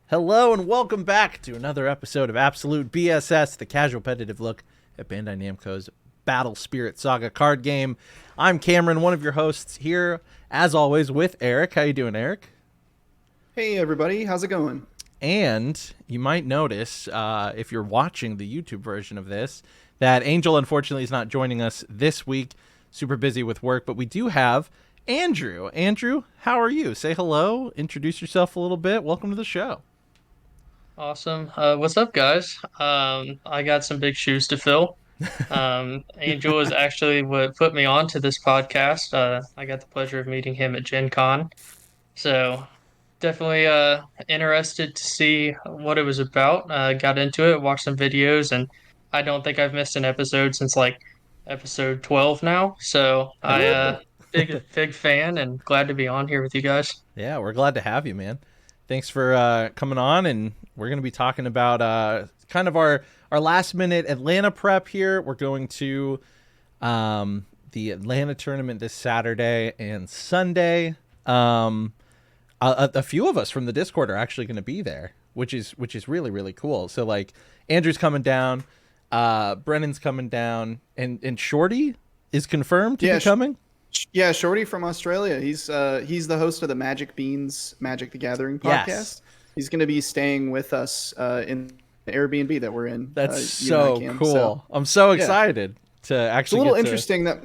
Hello and welcome back to another episode of Absolute BSS, the casual-petitive look at Bandai Namco's Battle Spirit Saga card game. I'm Cameron, one of your hosts here, as always, with Eric. How you doing, Eric? Hey everybody, how's it going? And you might notice, if you're watching the YouTube version of this, that Angel unfortunately is not joining us this week. Super busy with work, but we do have Andrew. Andrew, how are you? Say hello, introduce yourself a little bit. Welcome to the show. Awesome. What's up, guys? I got some big shoes to fill. Angel is actually what put me on to this podcast. I got the pleasure of meeting him at Gen Con. So definitely interested to see what it was about. Got into it, watched some videos, and I don't think I've missed an episode since like episode 12 now. So I Heck yeah. big fan and glad to be on here with you guys. Yeah, we're glad to have you, man. Thanks for coming on, and we're going to be talking about kind of our last minute Atlanta prep here. We're going to the Atlanta tournament this Saturday and Sunday. A few of us from the Discord are actually going to be there, which is really, really cool. So like Andrew's coming down, Brennan's coming down, and Shorty is confirmed to be coming. Yeah, Shorty from Australia. He's the host of the Magic Beans Magic the Gathering podcast. Yes. He's going to be staying with us in the Airbnb that we're in. That's so cool. So, I'm so excited to actually. It's a little interesting that.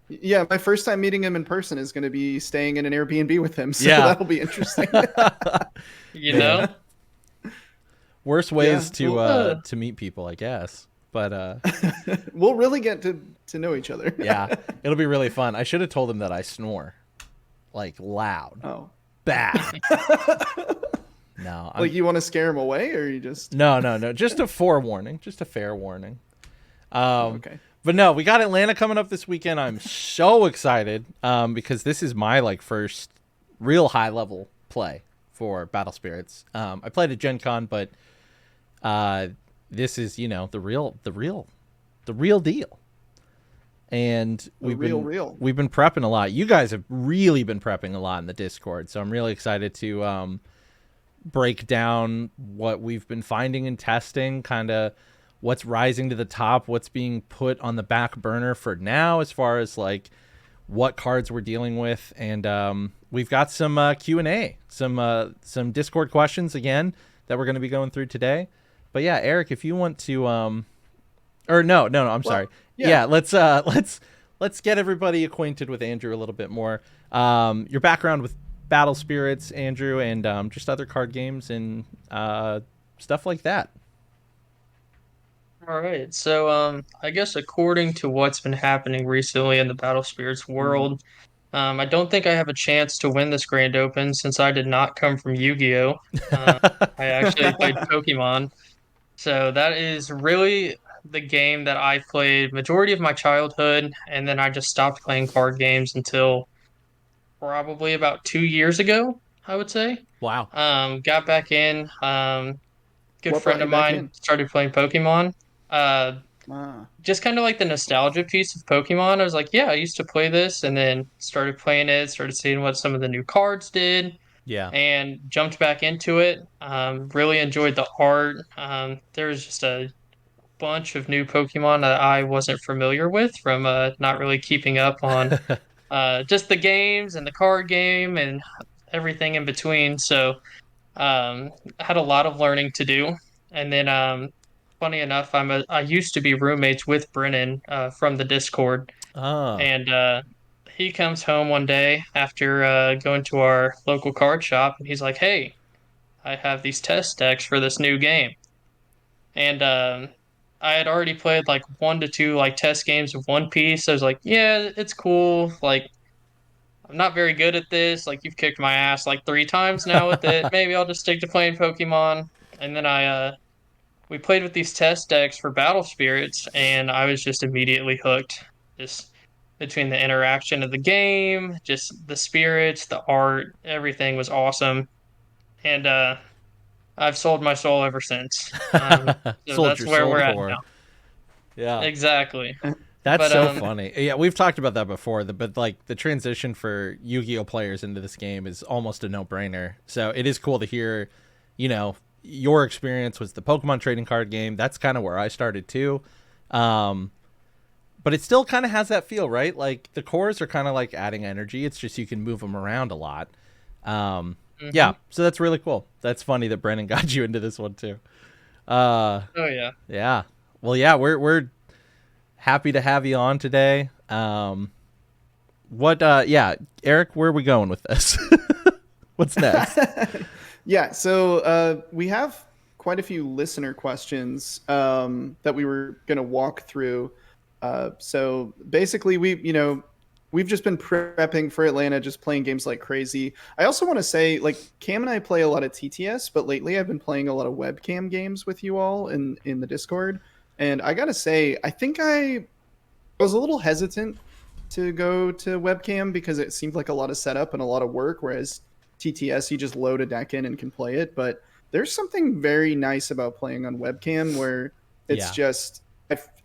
Yeah, my first time meeting him in person is going to be staying in an Airbnb with him. So that'll be interesting. You know, worst ways to meet people, I guess. But we'll really get to know each other. Yeah, it'll be really fun. I should have told him that I snore, like loud. Oh, bad. No, like you want to scare him away, or you just no. Just a forewarning, just a fair warning. Okay. But no, we got Atlanta coming up this weekend. I'm so excited because this is my like first real high level play for Battle Spirits. I played at Gen Con, but this is, the real deal. And we've been prepping a lot. You guys have really been prepping a lot in the Discord, so I'm really excited to break down what we've been finding and testing, kind of what's rising to the top, what's being put on the back burner for now as far as like what cards we're dealing with. And we've got some Q&A, some Discord questions again that we're going to be going through today. But yeah, Eric, if you want to I'm sorry. Yeah, let's get everybody acquainted with Andrew a little bit more. Your background with Battle Spirits, Andrew, and just other card games and stuff like that. all right. So I guess according to what's been happening recently in the Battle Spirits world, I don't think I have a chance to win this Grand Open since I did not come from Yu-Gi-Oh! I actually played Pokemon. So that is really the game that I played majority of my childhood, and then I just stopped playing card games until probably about 2 years ago, I would say. Wow. Got back in. Good What friend brought of you back mine in? started playing Pokemon. Just kind of like the nostalgia piece of Pokemon. I was like, yeah, I used to play this, and then started playing it, started seeing what some of the new cards did, Yeah. and jumped back into it. Really enjoyed the art. There was just a bunch of new Pokemon that I wasn't familiar with from not really keeping up on just the games and the card game and everything in between. So had a lot of learning to do. And then funny enough, I used to be roommates with Brennan from the Discord, Oh. and he comes home one day after going to our local card shop, and he's like, "Hey, I have these test decks for this new game." And I had already played like 1 to 2 like test games of One Piece. So I was like, "Yeah, it's cool. Like, I'm not very good at this. Like, you've kicked my ass like 3 times now with it. Maybe I'll just stick to playing Pokemon." And then we played with these test decks for Battle Spirits, and I was just immediately hooked. Just between the interaction of the game, just the spirits, the art, everything was awesome. And I've sold my soul ever since. So Sold that's your where soul we're at for. now. Yeah. Exactly. That's But, so funny. Yeah, we've talked about that before, but like the transition for Yu-Gi-Oh players into this game is almost a no-brainer. So it is cool to hear your experience was the Pokemon trading card game. That's kind of where I started too. But it still kind of has that feel, right? Like the cores are kind of like adding energy. It's just you can move them around a lot. Yeah, so that's really cool. That's funny that Brennan got you into this one too. Oh yeah. Yeah. Well, yeah, we're happy to have you on today. Yeah, Eric, where are we going with this? What's next? Yeah, so we have quite a few listener questions that we were going to walk through. So basically, we've just been prepping for Atlanta, just playing games like crazy. I also want to say, like, Cam and I play a lot of TTS, but lately I've been playing a lot of webcam games with you all in the Discord. And I got to say, I think I was a little hesitant to go to webcam because it seemed like a lot of setup and a lot of work, whereas TTS, you just load a deck in and can play it. But there's something very nice about playing on webcam where it's just,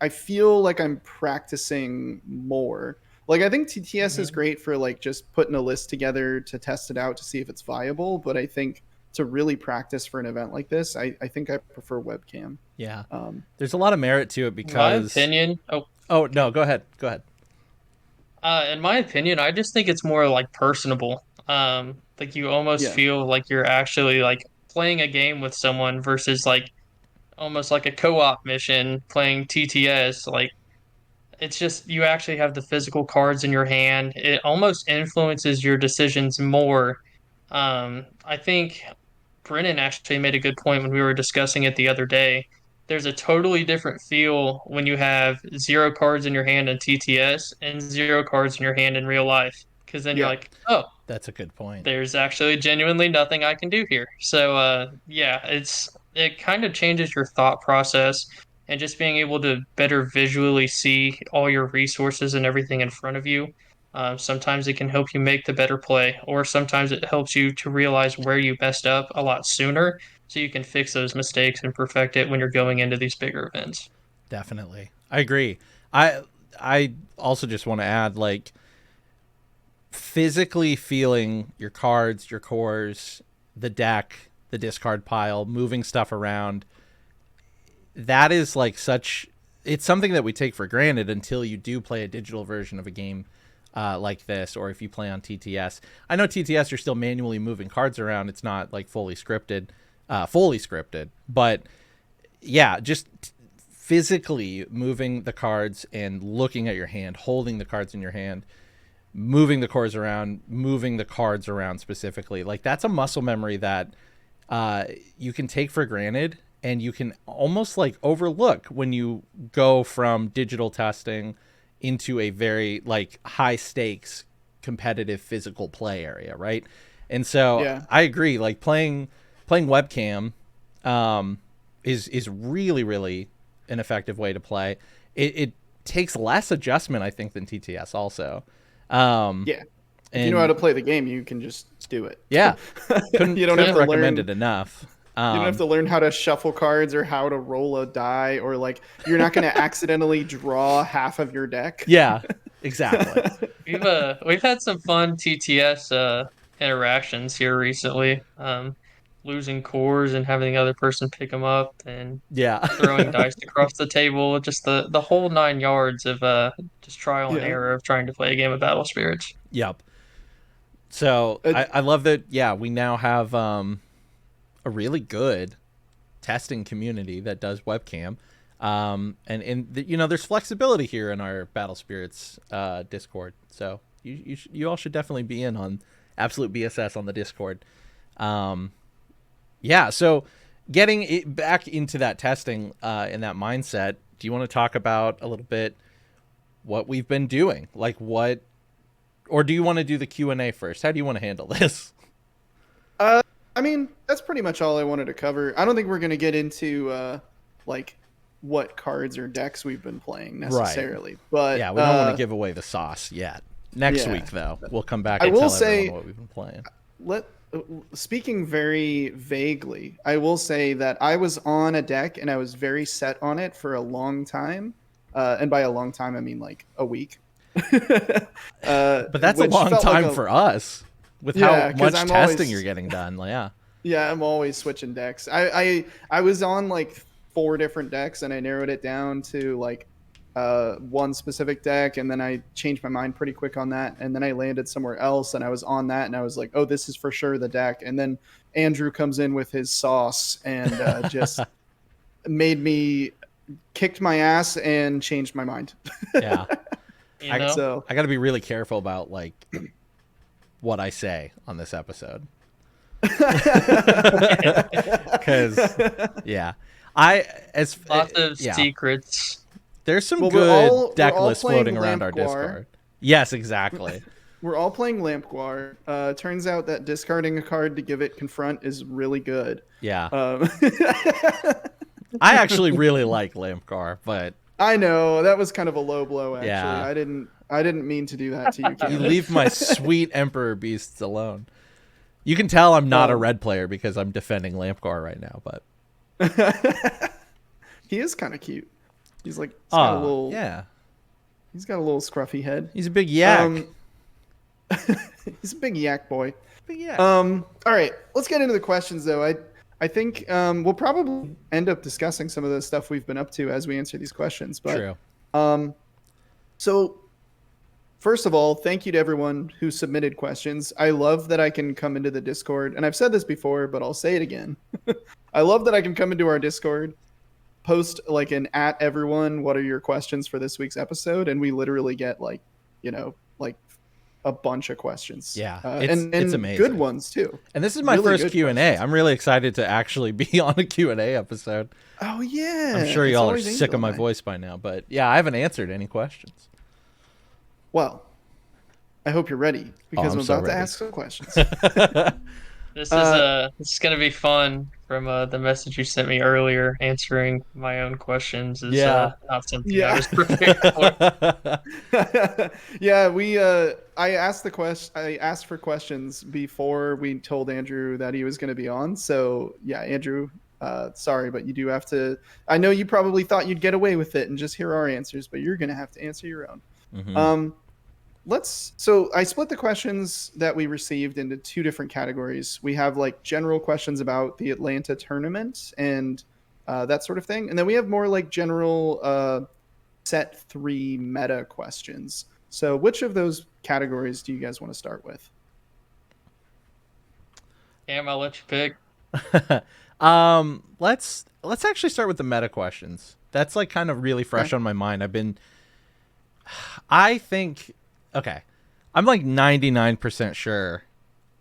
I feel like I'm practicing more. Like, I think TTS is great for like just putting a list together to test it out to see if it's viable. But I think to really practice for an event like this, I think I prefer webcam. Yeah. There's a lot of merit to it because... My opinion... Oh, no, go ahead. In my opinion, I just think it's more like personable. Like you almost feel like you're actually like playing a game with someone versus like almost like a co-op mission playing TTS. Like it's just you actually have the physical cards in your hand. It almost influences your decisions more. I think Brennan actually made a good point when we were discussing it the other day. There's a totally different feel when you have 0 cards in your hand in TTS and 0 cards in your hand in real life. Because then you're like, oh, that's a good point. There's actually genuinely nothing I can do here. So yeah, it kind of changes your thought process and just being able to better visually see all your resources and everything in front of you. Sometimes it can help you make the better play, or sometimes it helps you to realize where you messed up a lot sooner so you can fix those mistakes and perfect it when you're going into these bigger events. Definitely. I agree. I also just want to add, like, physically feeling your cards, your cores, the deck, the discard pile, moving stuff around, that is like it's something that we take for granted until you do play a digital version of a game like this, or if you play on TTS. I know TTS, you're still manually moving cards around. It's not like fully scripted, but yeah, just physically moving the cards and looking at your hand, holding the cards in your hand, moving the cards around specifically, like that's a muscle memory that you can take for granted and you can almost like overlook when you go from digital testing into a very like high stakes competitive physical play area, right? And so I agree, like playing webcam is really, really an effective way to play. It takes less adjustment, I think, than TTS also. If you know how to play the game, you can just do it. Yeah. You don't have to recommend it enough. You don't have to learn how to shuffle cards or how to roll a die, or like you're not going to accidentally draw half of your deck. Yeah, exactly. We've had some fun TTS interactions here recently. Losing cores and having the other person pick them up and throwing dice across the table, just the whole 9 yards of just trial and error of trying to play a game of Battle Spirits. Yep. So I love that. Yeah, we now have a really good testing community that does webcam, there's flexibility here in our Battle Spirits Discord. So you all should definitely be in on Absolute BSS on the Discord. So getting it back into that testing and that mindset, do you want to talk about a little bit what we've been doing? Like what, or do you want to do the Q&A first? How do you want to handle this? I mean, that's pretty much all I wanted to cover. I don't think we're going to get into like what cards or decks we've been playing necessarily. Right. But yeah, we don't want to give away the sauce yet. Next week, though, we'll come back and tell everyone what we've been playing. Speaking very vaguely, I will say that I was on a deck and I was very set on it for a long time. And by a long time, I mean like a week. But that's a long time for us with how much testing you're getting done. Yeah. Yeah, I'm always switching decks. I was on like 4 different decks, and I narrowed it down to like one specific deck, and then I changed my mind pretty quick on that, and then I landed somewhere else, and I was on that, and I was like, oh, this is for sure the deck. And then Andrew comes in with his sauce and just made me kicked my ass and changed my mind. Yeah. So I got to be really careful about like what I say on this episode. Because lots of secrets. There's some good deck lists floating around our Discord. Yes, exactly. We're all playing Lampguar. Turns out that discarding a card to give it confront is really good. Yeah. I actually really like Lampguar, but I know that was kind of a low blow. Actually, yeah. I didn't mean to do that to you. You leave my sweet Emperor beasts alone. You can tell I'm not a red player because I'm defending Lampguar right now, but he is kind of cute. He's like he's got a little He's got a little scruffy head. He's a big yak. He's a big yak boy. Big yak. All right, let's get into the questions though. I think we'll probably end up discussing some of the stuff we've been up to as we answer these questions. But, true. So first of all, thank you to everyone who submitted questions. I love that I can come into the Discord, and I've said this before, but I'll say it again. I love that I can come into our Discord, post like an at everyone, what are your questions for this week's episode? And we literally get like a bunch of questions. Yeah. It's amazing. Good ones too. And this is my first Q&A. Questions. I'm really excited to actually be on a Q&A episode. Oh yeah. I'm sure y'all are sick of my voice by now, but yeah, I haven't answered any questions. Well, I hope you're ready because I'm about to ask some questions. This is going to be fun. From the message you sent me earlier, answering my own questions is not something I was prepared for. Yeah, I asked for questions before we told Andrew that he was going to be on. So yeah, Andrew, sorry, but you do have to. I know you probably thought you'd get away with it and just hear our answers, but you're going to have to answer your own. Mm-hmm. So I split the questions that we received into 2 different categories. We have like general questions about the Atlanta tournament and that sort of thing. And then we have more like general set 3 meta questions. So which of those categories do you guys want to start with? Cam, I'll let you pick. Let's actually start with the meta questions. That's like kind of really fresh on my mind. I'm like 99% sure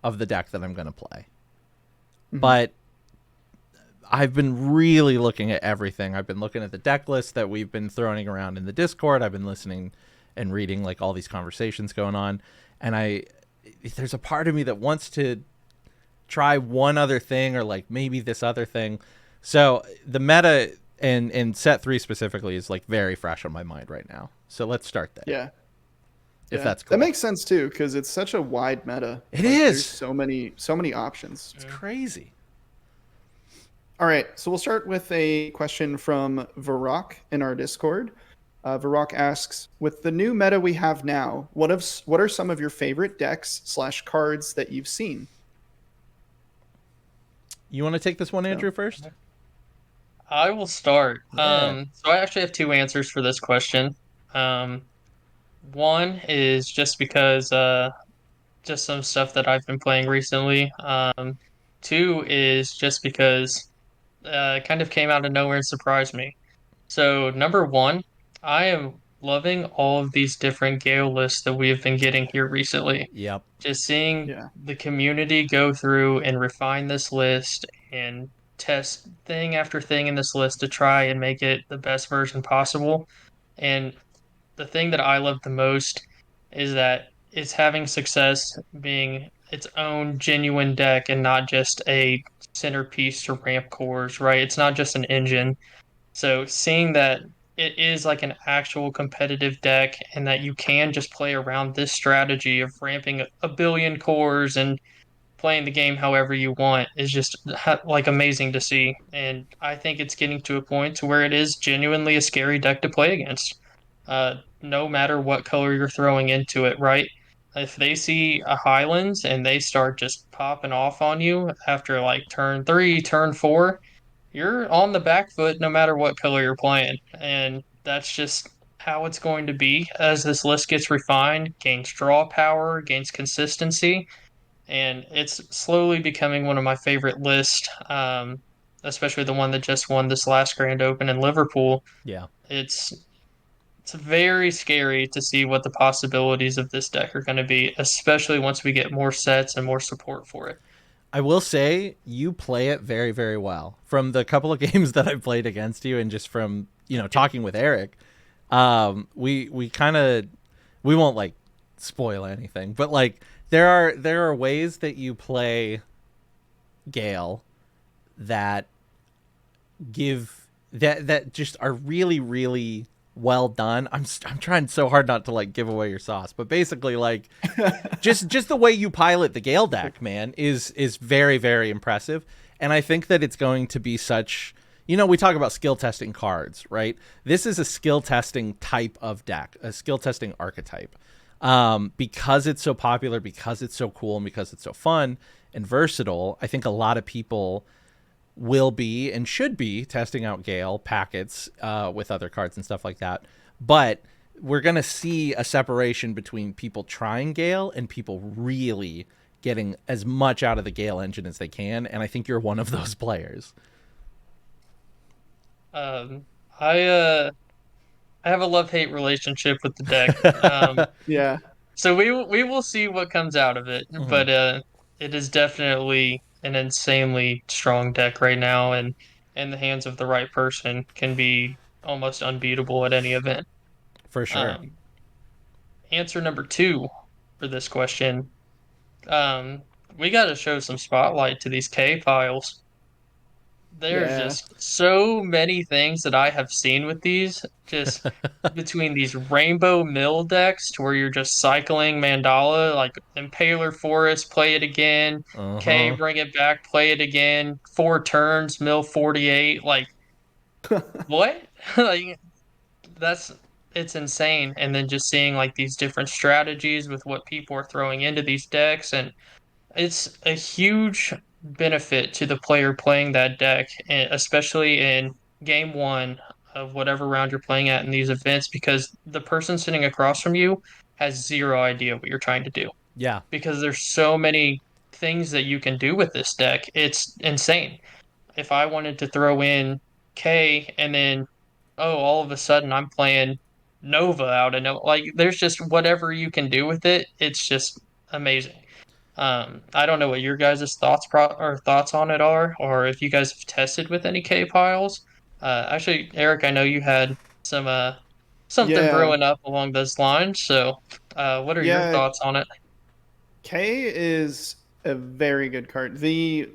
of the deck that I'm going to play. Mm-hmm. But I've been really looking at everything. I've been looking at the deck list that we've been throwing around in the Discord. I've been listening and reading like all these conversations going on. And there's a part of me that wants to try one other thing or like maybe this other thing. So the meta and set 3 specifically is like very fresh on my mind right now. So let's start there. Yeah. If that's cool. That makes sense too, because it's such a wide meta. It is. There's so many options. It's crazy. All right, so we'll start with a question from Varrock in our Discord. Varrock asks, with the new meta we have now, what are some of your favorite decks/cards that you've seen? You want to take this one, Andrew, first? I will start. Yeah. So I actually have 2 answers for this question. One is just because just some stuff that I've been playing recently. 2 is just because it kind of came out of nowhere and surprised me. So number 1, I am loving all of these different Gale lists that we have been getting here recently. Yep. Just seeing the community go through and refine this list and test thing after thing in this list to try and make it the best version possible. And the thing that I love the most is that it's having success being its own genuine deck and not just a centerpiece to ramp cores, right? It's not just an engine. So seeing that it is like an actual competitive deck and that you can just play around this strategy of ramping a billion cores and playing the game however you want is just like amazing to see. And I think it's getting to a point to where it is genuinely a scary deck to play against. No matter what color you're throwing into it, right? if they see a Highlands and they start just popping off on you after like turn 3, turn 4, you're on the back foot no matter what color you're playing. And that's just how it's going to be as this list gets refined, gains draw power, gains consistency, and it's slowly becoming one of my favorite lists, especially the one that just won this last Grand Open in Liverpool. Yeah. It's it's very scary to see what the possibilities of this deck are going to be, especially once we get more sets and more support for it. I will say you play it very, very well. From the couple of games that I've played against you, and just from talking with Eric, we kind of we won't like spoil anything, but like there are ways that you play Gale that that just are really, really well done. I'm trying so hard not to like give away your sauce, but basically like just the way you pilot the Gale deck, man, is very, very impressive. And I think that it's going to be such, we talk about skill testing cards, right? This is a skill testing type of deck, a skill testing archetype. Because it's so popular, because it's so cool, and because it's so fun and versatile, I think a lot of people will be and should be testing out Gale packets with other cards and stuff like that. But we're going to see a separation between people trying Gale and people really getting as much out of the Gale engine as they can. And I think you're one of those players. Um, I have a love-hate relationship with the deck. Yeah. So we will see what comes out of it, Mm-hmm. but it is definitely an insanely strong deck right now, and in the hands of the right person can be almost unbeatable at any event. For sure. Um, Answer number two for this question. Um, we got to show some spotlight to these K piles. There's Yeah. just so many things that I have seen with these, just between these rainbow mill decks to where you're just cycling Mandala, like Impaler Forest, play it again, K, Uh-huh. bring it back, play it again, 4 turns, mill 48, like what? Like that's it's insane. And then just seeing like these different strategies with what people are throwing into these decks, and it's a huge benefit to the player playing that deck, especially in game one of whatever round you're playing at in these events, because the person sitting across from you has zero idea what you're trying to do. Yeah. Because there's so many things that you can do with this deck. It's insane. If I wanted to throw in K and then, oh, all of a sudden I'm playing Nova out of no, like there's just whatever you can do with it. It's just amazing. I don't know what your guys' thoughts on it are, or if you guys have tested with any K piles. Actually, Eric, I know you had some something Yeah. brewing up along those lines. So, what are your Yeah. thoughts on it? K is a very good card. The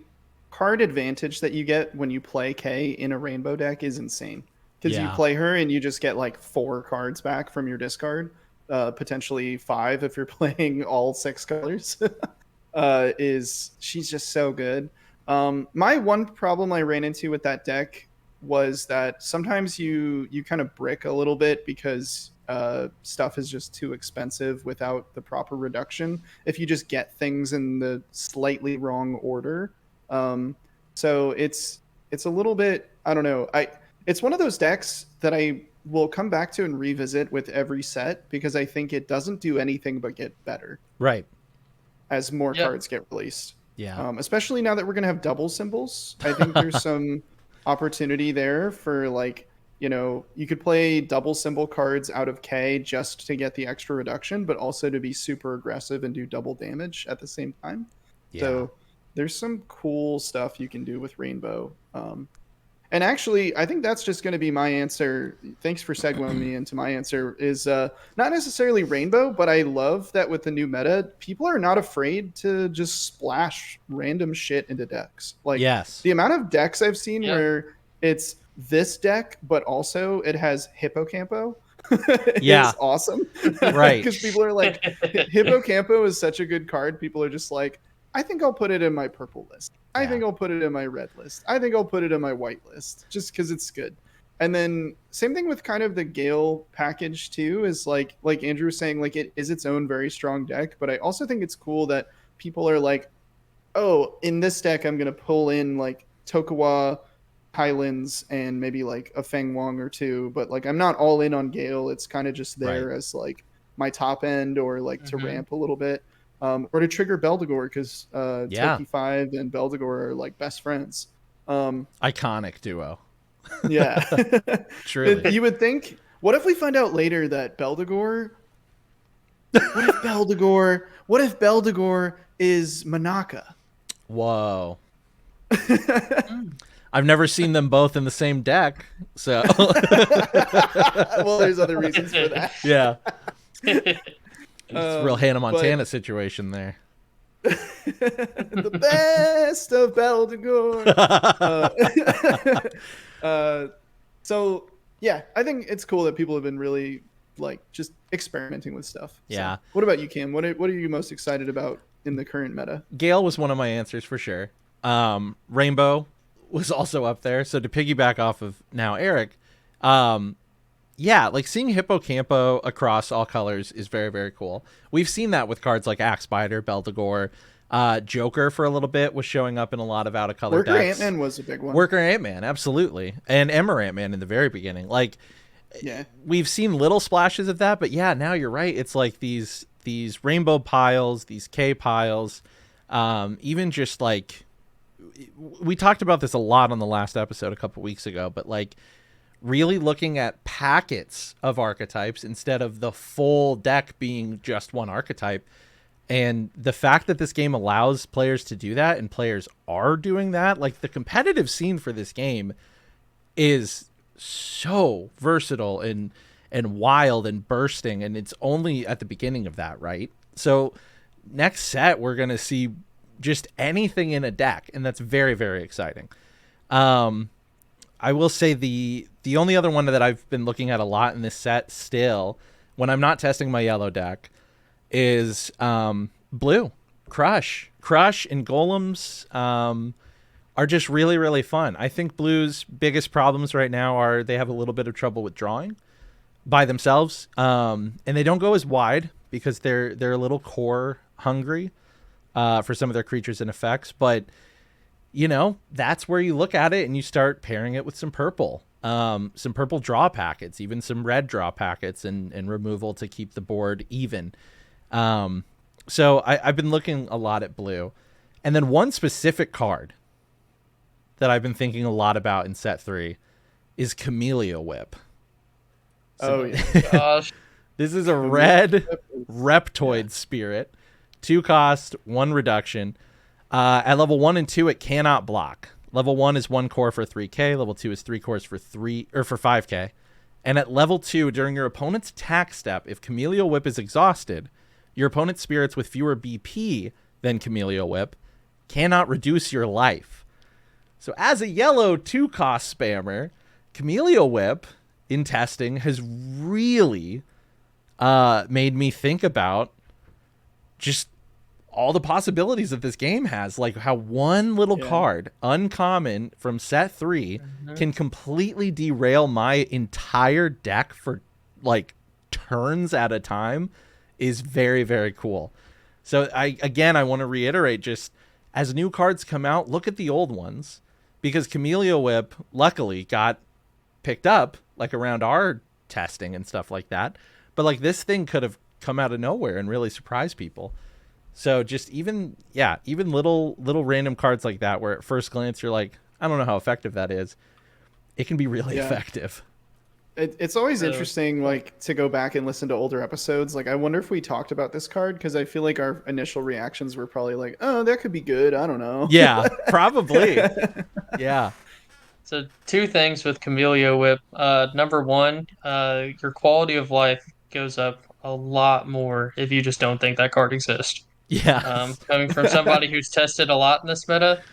card advantage that you get when you play K in a rainbow deck is insane. Because you Yeah. play her and you just get like 4 cards back from your discard, potentially 5 if you're playing all 6 colors. Is she's just so good. My one problem I ran into with that deck was that sometimes you kind of brick a little bit because stuff is just too expensive without the proper reduction. If you just get things in the slightly wrong order, so it's a little bit, I don't know. It's one of those decks that I will come back to and revisit with every set because I think it doesn't do anything but get better Right. as more Yep. cards get released. Yeah. Especially now that we're going to have double symbols. I think there's some opportunity there for like, you could play double symbol cards out of K just to get the extra reduction, but also to be super aggressive and do double damage at the same time. Yeah. So there's some cool stuff you can do with Rainbow. And actually, I think that's just going to be my answer. Thanks for segueing me into my answer. Is not necessarily rainbow, but I love that with the new meta, people are not afraid to just splash random shit into decks. Like Yes. the amount of decks I've seen Yep. where it's this deck, but also it has Hippocampo. Yeah. Is awesome. Right. Because people are like, Hippocampo is such a good card. People are just like, I think I'll put it in my purple list. I Yeah. think I'll put it in my red list. I think I'll put it in my white list just because it's good. And then same thing with kind of the Gale package too, is like Andrew was saying, like it is its own very strong deck, but I also think it's cool that people are like, oh, in this deck I'm gonna pull in like Tokawa, Highlands, and maybe like a Feng Wong or two, but like I'm not all in on Gale. It's kind of just there Right. as like my top end or like to Mm-hmm. ramp a little bit. Or to trigger Beldegor because Yeah. Toki 5 and Beldegor are like best friends. Iconic duo. Yeah. Truly. You would think, what if we find out later that Beldegor, what if Beldegor is Manaka? Whoa. I've never seen them both in the same deck, so Well, there's other reasons for that. yeah. It's a real Hannah Montana but situation there. the best of Beldegor. So yeah, I think it's cool that people have been really like just experimenting with stuff. Yeah. So, what about you, Cam? What are you most excited about in the current meta? Gale was one of my answers for sure. Rainbow was also up there. So to piggyback off of now Eric, yeah, like seeing Hippocampo across all colors is very, very cool. We've seen that with cards like Axe Spider, Beldegor, Joker for a little bit was showing up in a lot of out of color Worker decks. Ant-Man was a big one. Worker Ant-Man, absolutely. And Emmer Ant-Man in the very beginning. Like, Yeah. we've seen little splashes of that, but yeah, now you're right. It's like these rainbow piles, these K piles, even just like we talked about this a lot on the last episode a couple weeks ago, but like really looking at packets of archetypes instead of the full deck being just one archetype. And the fact that this game allows players to do that and players are doing that, like the competitive scene for this game is so versatile and wild and bursting, and it's only at the beginning of that, right? So next set we're going to see just anything in a deck, and that's very, very exciting. I will say the only other one that I've been looking at a lot in this set still, when I'm not testing my yellow deck, is blue. Crush and Golems are just really, really fun. I think blue's biggest problems right now are they have a little bit of trouble with drawing by themselves, and they don't go as wide because they're a little core hungry for some of their creatures and effects, but you know, that's where you look at it and you start pairing it with some purple draw packets, even some red draw packets and removal to keep the board even. So I've been looking a lot at blue. And then one specific card that I've been thinking a lot about in set 3 is Camellia Whip. So, yeah. Gosh. This is a red Reptoid Spirit. 2 cost, 1 reduction. At level 1 and 2, it cannot block. Level 1 is 1 core for 3k. Level 2 is 3 cores for 5k. And at level 2, during your opponent's attack step, if Camellia Whip is exhausted, your opponent's spirits with fewer BP than Camellia Whip cannot reduce your life. So as a yellow 2-cost spammer, Camellia Whip in testing has really made me think about just all the possibilities that this game has, like how one little card, uncommon from set 3, can completely derail my entire deck for like turns at a time is very, very cool. So I want to reiterate, just as new cards come out, look at the old ones, because Camellia Whip luckily got picked up like around our testing and stuff like that. But like this thing could have come out of nowhere and really surprised people. So just even little random cards like that, where at first glance you're like, I don't know how effective that is. It can be really effective. It's always interesting, like, to go back and listen to older episodes. Like, I wonder if we talked about this card, because I feel like our initial reactions were probably like, oh, that could be good. I don't know. Yeah, probably. Yeah. So 2 things with Camellia Whip. Number 1, your quality of life goes up a lot more if you just don't think that card exists. Yeah. Coming from somebody who's tested a lot in this meta,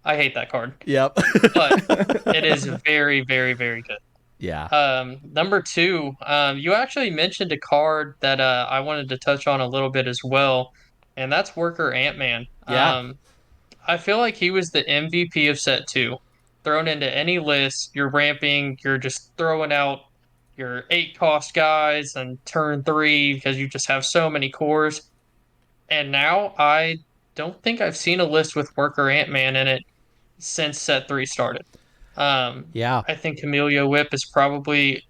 I hate that card. Yep. But it is very, very, very good. Yeah. Number 2, you actually mentioned a card that I wanted to touch on a little bit as well, and that's Worker Ant-Man. Yeah. I feel like he was the MVP of set 2. thrown into any list, you're ramping, you're just throwing out your 8 cost guys and turn 3 because you just have so many cores. And now I don't think I've seen a list with Worker Ant-Man in it since set 3 started. Yeah. I think Camellia Whip is probably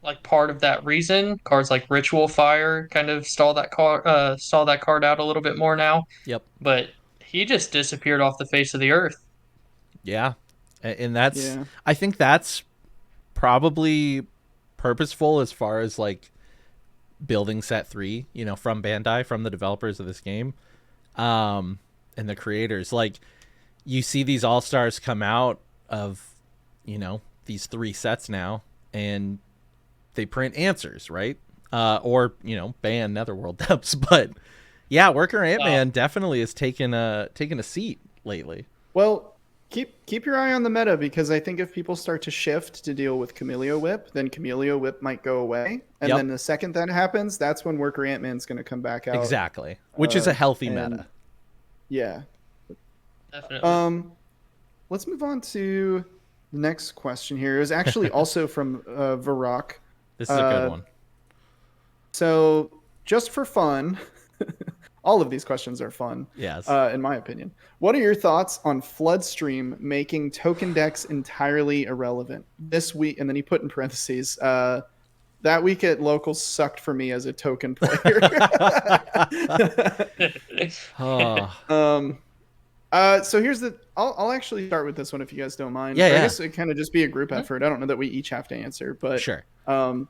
like part of that reason. Cards like Ritual Fire kind of stall that card out a little bit more now. Yep. But he just disappeared off the face of the earth. Yeah. And that's, Yeah. I think that's probably purposeful as far as like building set 3, you know, from Bandai, from the developers of this game, and the creators. Like, you see these all-stars come out of, you know, these 3 sets now, and they print answers, right? Or, you know, ban Netherworld depths. But yeah, Worker Ant-Man definitely has taken a seat lately. Well, keep your eye on the meta, because I think if people start to shift to deal with Camellia Whip, then Camellia Whip might go away. And then the second that happens, that's when Worker Ant-Man's going to come back out. Exactly. Which is a healthy meta. Yeah. Definitely. Let's move on to the next question here. It was actually also from Varrock. This is a good one. So, just for fun, all of these questions are fun. Yes. In my opinion. What are your thoughts on Floodstream making token decks entirely irrelevant this week? And then he put in parentheses, that week at locals sucked for me as a token player. So here's I'll actually start with this one if you guys don't mind. I guess it kind of just be a group effort. I don't know that we each have to answer, but sure. And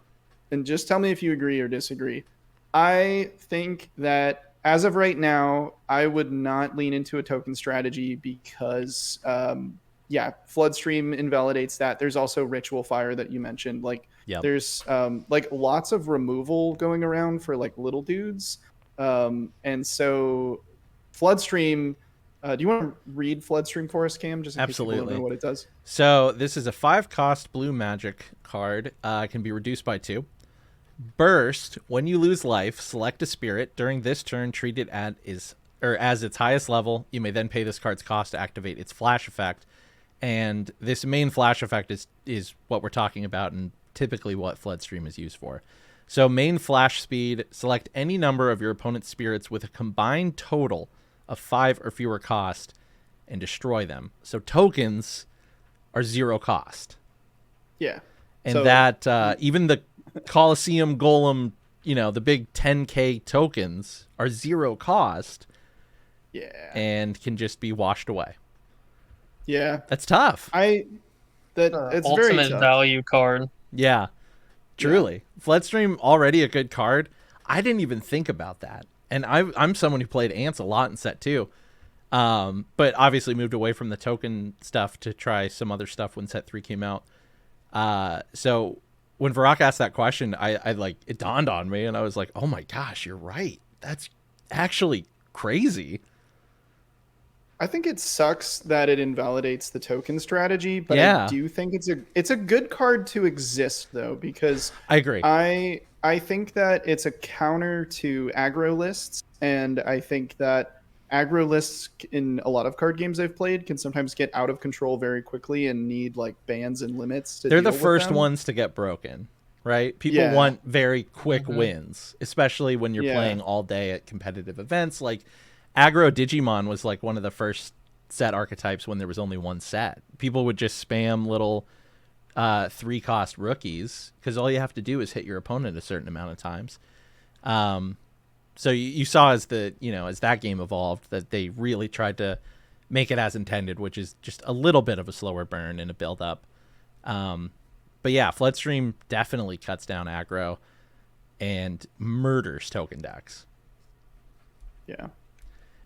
just tell me if you agree or disagree. I think that as of right now, I would not lean into a token strategy because, Floodstream invalidates that. There's also Ritual Fire that you mentioned. Like, there's like lots of removal going around for like little dudes, and so Floodstream. Do you want to read Floodstream for us, Cam? Just in case people don't know what it does. So this is a 5-cost blue magic card. Can be reduced by 2. Burst. When you lose life, select a spirit. During this turn, treat it as its highest level. You may then pay this card's cost to activate its flash effect. And this main flash effect is what we're talking about, and typically what Floodstream is used for. So main flash speed. Select any number of your opponent's spirits with a combined total of 5 or fewer cost and destroy them. So tokens are 0 cost. Yeah. And so, that even the Colosseum Golem, you know, the big 10k tokens are 0 cost. Yeah. And can just be washed away. Yeah. That's tough. It's very ultimate tough. Value card. Yeah. Truly. Yeah. Floodstream already a good card. I didn't even think about that. And I'm someone who played Ants a lot in set 2. But obviously moved away from the token stuff to try some other stuff when set 3 came out. So when Varrock asked that question, I like, it dawned on me and I was like, oh my gosh, you're right. That's actually crazy. I think it sucks that it invalidates the token strategy, but I do think it's a good card to exist though, because I agree. I think that it's a counter to aggro lists, and I think that aggro lists in a lot of card games I've played can sometimes get out of control very quickly and need like bans and limits to They're deal the first with them. ones to get broken, right? People want very quick wins, especially when you're playing all day at competitive events. Like aggro Digimon was like one of the first set archetypes when there was only one set. People would just spam little 3-cost rookies because all you have to do is hit your opponent a certain amount of times. So you saw as that game evolved that they really tried to make it as intended, which is just a little bit of a slower burn and a build up. But yeah, Floodstream definitely cuts down aggro and murders token decks. Yeah.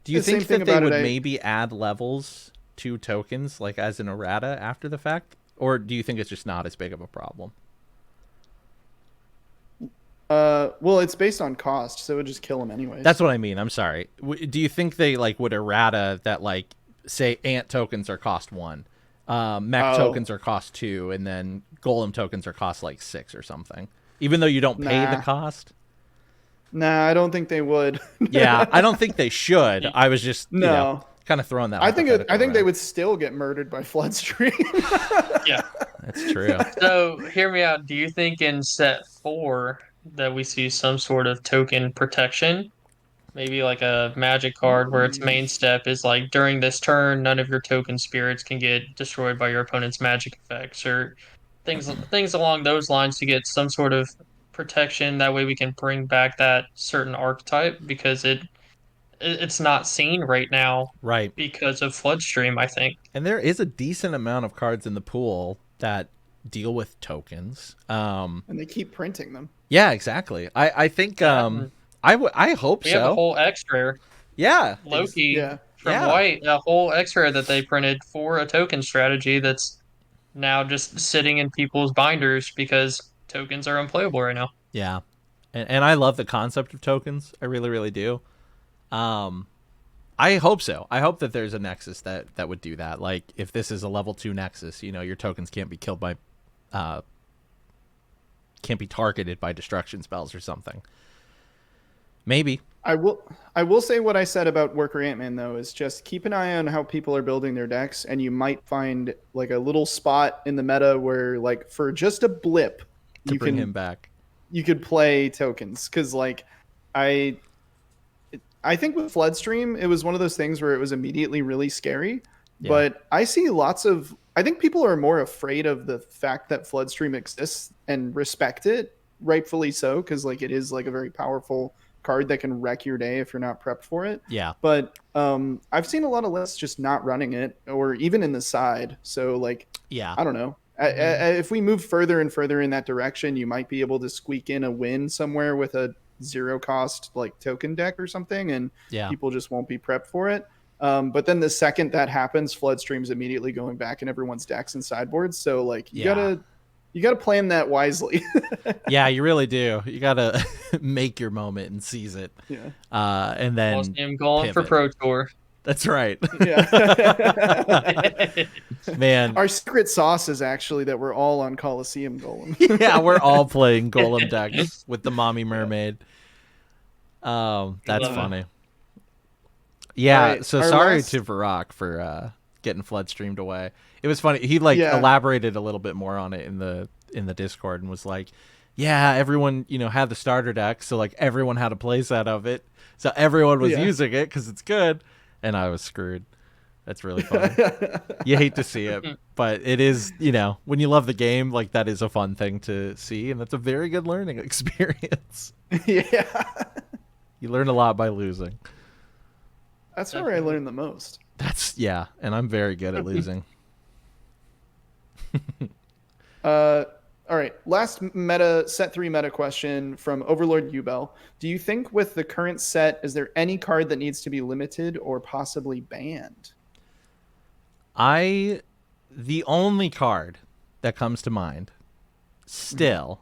Do you think that they would maybe add levels to tokens, like as an errata after the fact? Or do you think it's just not as big of a problem? Well, it's based on cost, so it would just kill them anyway. That's what I mean. I'm sorry. Do you think they like would errata that, like, say Ant tokens are cost 1, Mech tokens are cost 2, and then Golem tokens are cost like 6 or something, even though you don't pay the cost? Nah, I don't think they would. Yeah, I don't think they should. I was just Kind of throwing that I think hypothetical they around. would still get murdered by Floodstream. Yeah. That's true. So hear me out. Do you think in set 4 that we see some sort of token protection? Maybe like a magic card where its main step is like during this turn, none of your token spirits can get destroyed by your opponent's magic effects, or things along those lines to get some sort of protection. That way we can bring back that certain archetype because it's not seen right now Right. because of Floodstream, I think. And there is a decent amount of cards in the pool that deal with tokens. And they keep printing them. Yeah, exactly. I think Yeah, I hope we have a so. whole X rare Yeah. Loki Yeah. from Yeah. White, a whole X rare that they printed for a token strategy that's now just sitting in people's binders because tokens are unplayable right now. Yeah. And I love the concept of tokens. I really, really do. Um I hope so. I hope that there's a Nexus that would do that. Like if this is a level 2 Nexus, your tokens can't be killed by can't be targeted by destruction spells or something. Maybe. I will say what I said about Worker Ant-Man though is just keep an eye on how people are building their decks, and you might find like a little spot in the meta where like for just a blip To you bring can him back. you could play tokens because like I I think with Floodstream it was one of those things where it was immediately really scary, Yeah. but I see lots of I think people are more afraid of the fact that Floodstream exists and respect it, rightfully so, because like it is like a very powerful card that can wreck your day if you're not prepped for it. Yeah. But I've seen a lot of lists just not running it, or even in the side. So like, Yeah. I don't know. If we move further and further in that direction, you might be able to squeak in a win somewhere with a zero cost like token deck or something, and Yeah. people just won't be prepped for it. But then the second that happens, Floodstream's immediately going back in everyone's decks and sideboards. So like you gotta plan that wisely. Yeah, you really do. You gotta make your moment and seize it. Yeah. And then Museum Golem for pivot. Pro Tour. That's right. Yeah. Man. Our secret sauce is actually that we're all on Coliseum Golem. Yeah, we're all playing Golem decks with the Mommy Mermaid. That's Love it. funny. Yeah, Alright, so our sorry last- to Varrock for getting flood streamed away. It was funny. He like Yeah. elaborated a little bit more on it in the Discord and was like, yeah, everyone, had the starter deck, so like everyone had a playset of it. So everyone was Yeah. using it cuz it's good, and I was screwed. That's really funny. You hate to see it, but it is, when you love the game, like that is a fun thing to see, and that's a very good learning experience. Yeah. You learn a lot by losing. That's where I learned the most. Yeah, and I'm very good at losing. All right. Last set 3 meta question from Overlord Ubel. Do you think with the current set, is there any card that needs to be limited or possibly banned? The only card that comes to mind still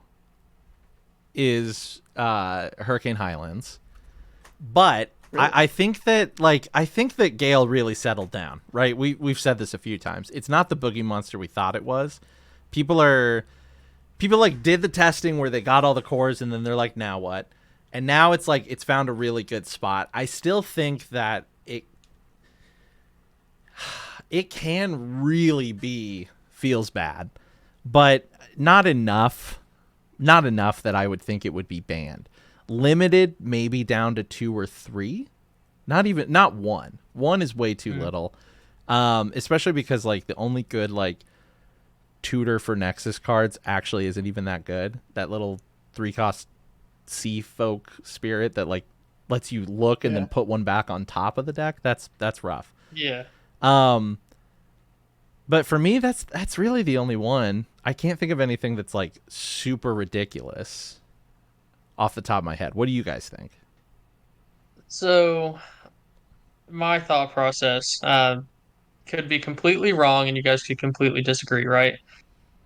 is Hurricane Highlands. But Really? I think that Gale really settled down, right? We've said this a few times. It's not the boogie monster we thought it was. People like did the testing where they got all the cores and then they're like, now what? And now it's like it's found a really good spot. I still think that it can really feels bad, but not enough that I would think it would be banned. Limited, maybe down to 2 or 3, not 1. 1 is way too little, especially because like the only good like tutor for Nexus cards actually isn't even that good. That little 3-cost sea folk spirit that like lets you look and then put one back on top of the deck. That's rough. Yeah. But for me, that's really the only one. I can't think of anything that's like super ridiculous off the top of my head. What do you guys think? So, my thought process could be completely wrong, and you guys could completely disagree, right?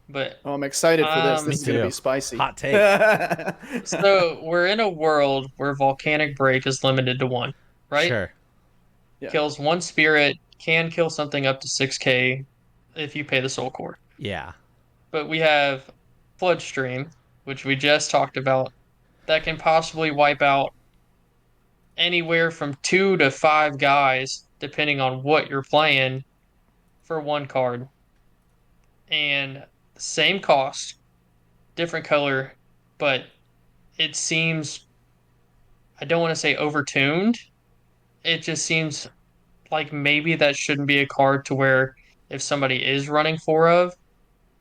But Oh, I'm excited for this. Me This is going to too. be spicy. Hot take. so we're in a world where volcanic break is limited to 1, right? Sure. Yeah. Kills 1 spirit, can kill something up to 6k if you pay the soul core. Yeah. But we have Floodstream, which we just talked about, that can possibly wipe out anywhere from 2 to 5 guys depending on what you're playing for one card. And same cost, different color, but it seems, I don't want to say overtuned. It just seems like maybe that shouldn't be a card to where if somebody is running four of,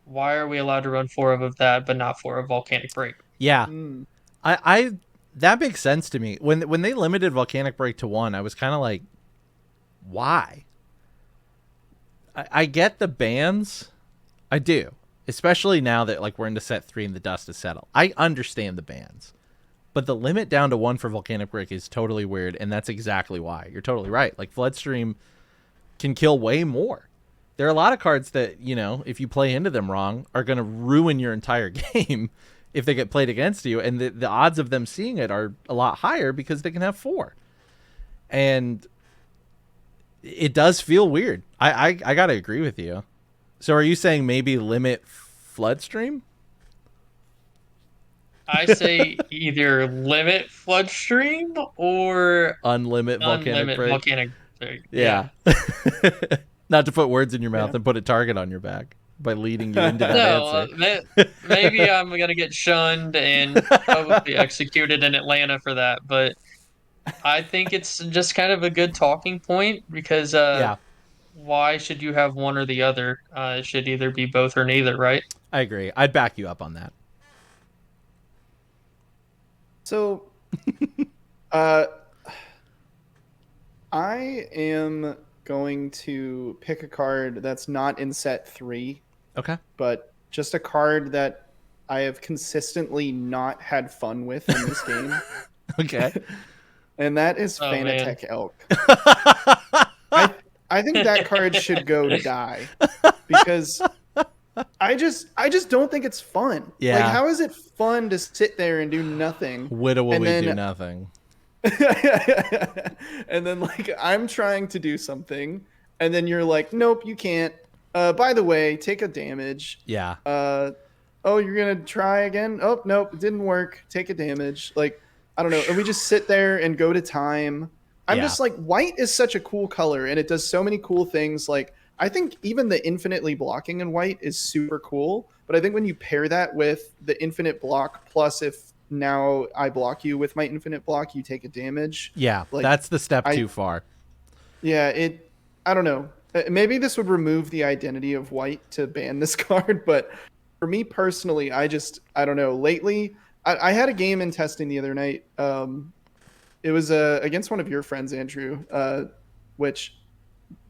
why are we allowed to run four of that but not four of Volcanic Break? Yeah. Mm. I that makes sense to me. When they limited Volcanic Break to 1, I was kind of like, why? I get the bans. I do. Especially now that like we're into set 3 and the dust has settled. I understand the bans. But the limit down to 1 for Volcanic Break is totally weird, and that's exactly why. You're totally right. Like Floodstream can kill way more. There are a lot of cards that, you know, if you play into them wrong, are going to ruin your entire game if they get played against you. And the odds of them seeing it are a lot higher because they can have 4. And it does feel weird. I got to agree with you. So are you saying maybe limit Floodstream? I say either limit Floodstream or Unlimit Volcanic Break. Volcanic Break. Yeah. Not to put words in your mouth and put a target on your back by leading you into that answer. Maybe I'm going to get shunned and probably executed in Atlanta for that, but I think it's just kind of a good talking point because why should you have one or the other? It should either be both or neither, right? I agree. I'd back you up on that. So, I am going to pick a card that's not in set 3. Okay. But just a card that I have consistently not had fun with in this game. Okay. And that is Fanatec man. Elk. I think that card should go to die because I just don't think it's fun. Yeah. Like, how is it fun to sit there and do nothing? Wittawily do nothing. And then like I'm trying to do something, and then you're like, nope, you can't. By the way, take a damage. Yeah. Oh, you're gonna try again? Oh, nope, it didn't work. Take a damage. Like, I don't know. And we just sit there and go to time. I'm just like, white is such a cool color, and it does so many cool things. Like, I think even the infinitely blocking in white is super cool. But I think when you pair that with the infinite block, plus if now I block you with my infinite block, you take a damage. Yeah, like, that's the step too far. Yeah, I don't know. Maybe this would remove the identity of white to ban this card, but for me personally, I don't know. Lately, I had a game in testing the other night. It was against one of your friends, Andrew, which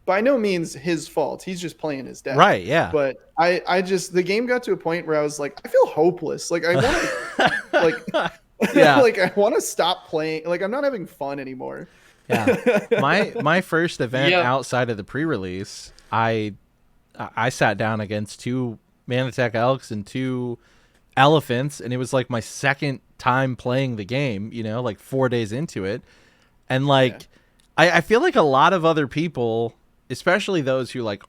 by no means his fault. He's just playing his deck. Right, yeah. But the game got to a point where I was like, I feel hopeless. Like, I want to, like, yeah. like, I want to stop playing. Like, I'm not having fun anymore. Yeah. My first event outside of the pre-release, I sat down against 2 Manatech Elks and 2 Elephants, and it was like my second time playing the game, you know, like 4 days into it. And like I feel like a lot of other people, especially those who like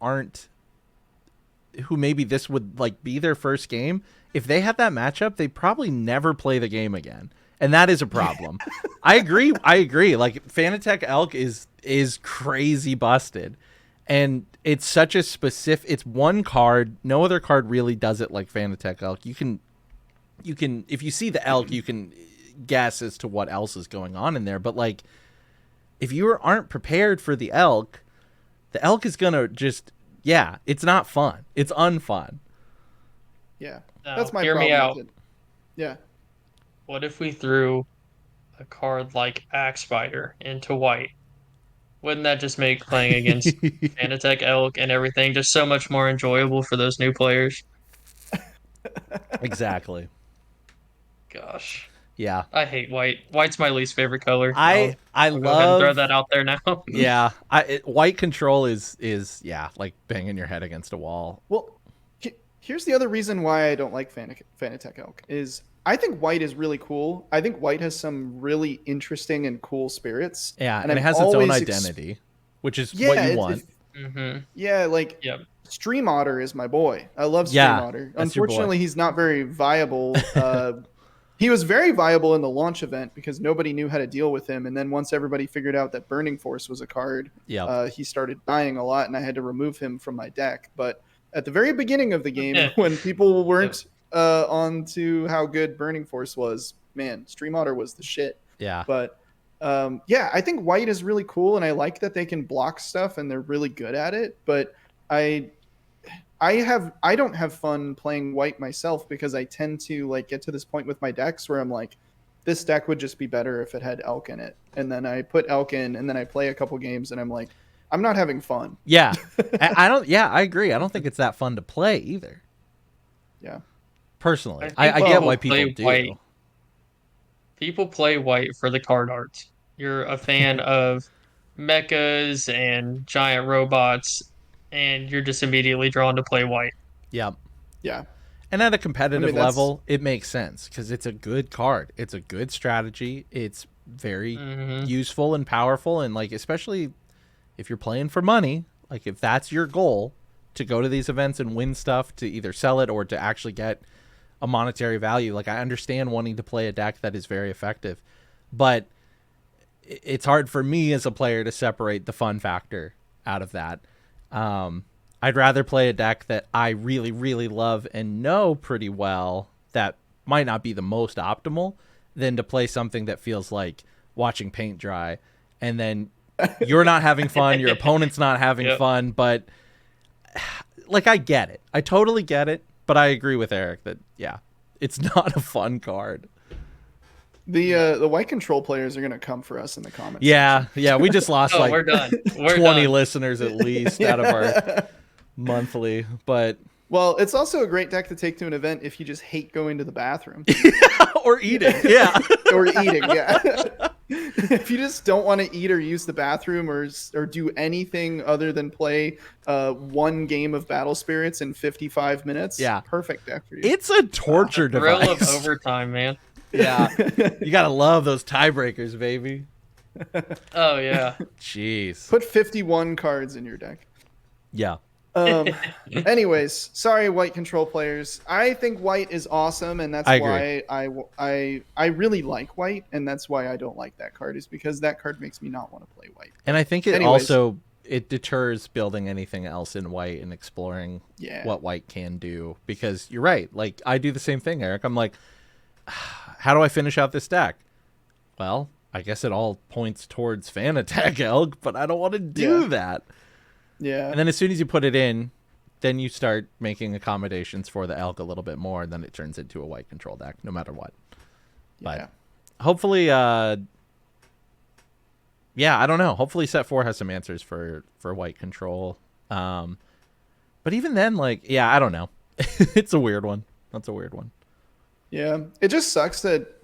who maybe this would like be their first game, if they had that matchup, they probably never play the game again. And that is a problem. I agree. Like Fanatec Elk is crazy busted. And it's such a specific, it's one card. No other card really does it like Fanatec Elk. You can, if you see the elk, you can guess as to what else is going on in there. But like, if you aren't prepared for the elk is going to just, it's not fun. It's unfun. Yeah. Now, that's my hear problem me out. with it. Yeah. What if we threw a card like Axe Spider into white? Wouldn't that just make playing against Fanatec Elk and everything just so much more enjoyable for those new players? Exactly. Gosh. Yeah. I hate white. White's my least favorite color. I I'll love go ahead and throw that out there now. Yeah. White control is like banging your head against a wall. Well, here's the other reason why I don't like Fanatec Elk is I think white is really cool. I think white has some really interesting and cool spirits. Yeah, and it has its own identity, which is what you want. Yeah, like Stream Otter is my boy. I love Stream Otter. That's Unfortunately, he's not very viable he was very viable in the launch event because nobody knew how to deal with him. And then once everybody figured out that Burning Force was a card, he started dying a lot, and I had to remove him from my deck. But at the very beginning of the game, when people weren't on to how good Burning Force was, man, Stream Otter was the shit. Yeah. But I think white is really cool, and I like that they can block stuff and they're really good at it. But I don't have fun playing white myself because I tend to like get to this point with my decks where I'm like, this deck would just be better if it had Elk in it. And then I put Elk in, and then I play a couple games, and I'm like, I'm not having fun. Yeah. I agree. I don't think it's that fun to play either. Yeah. Personally. I get why people do. White. People play white for the card art. You're a fan of mechas and giant robots, and you're just immediately drawn to play white. Yeah. Yeah. And at a competitive level, it makes sense because it's a good card. It's a good strategy. It's very useful and powerful. And like, especially if you're playing for money, like if that's your goal, to go to these events and win stuff, to either sell it or to actually get a monetary value. Like, I understand wanting to play a deck that is very effective, but it's hard for me as a player to separate the fun factor out of that. I'd rather play a deck that I really, really love and know pretty well that might not be the most optimal than to play something that feels like watching paint dry, and then you're not having fun, your opponent's not having fun. But like, I get it. I totally get it. But I agree with Eric that, it's not a fun card. The white control players are going to come for us in the comments. Yeah, we just lost we're done. 20 listeners at least out of our monthly. But well, it's also a great deck to take to an event if you just hate going to the bathroom. Or eating, yeah. Or eating, yeah. If you just don't want to eat or use the bathroom or do anything other than play one game of Battle Spirits in 55 minutes, perfect deck for you. It's a torture device. Thrill of overtime, man. Yeah. You got to love those tiebreakers, baby. Oh, yeah. Jeez. Put 51 cards in your deck. Yeah. Anyways, sorry, white control players. I think white is awesome, and that's why I really like white, and that's why I don't like that card, is because that card makes me not want to play white. And I think it deters building anything else in white and exploring what white can do, because you're right. Like, I do the same thing, Eric. I'm like, how do I finish out this deck? Well, I guess it all points towards fan attack elk, but I don't want to do that. Yeah. And then as soon as you put it in, then you start making accommodations for the elk a little bit more, and then it turns into a white control deck, no matter what. But hopefully, I don't know. Hopefully set 4 has some answers for white control. But even then, like, I don't know. It's a weird one. That's a weird one. Yeah. It just sucks that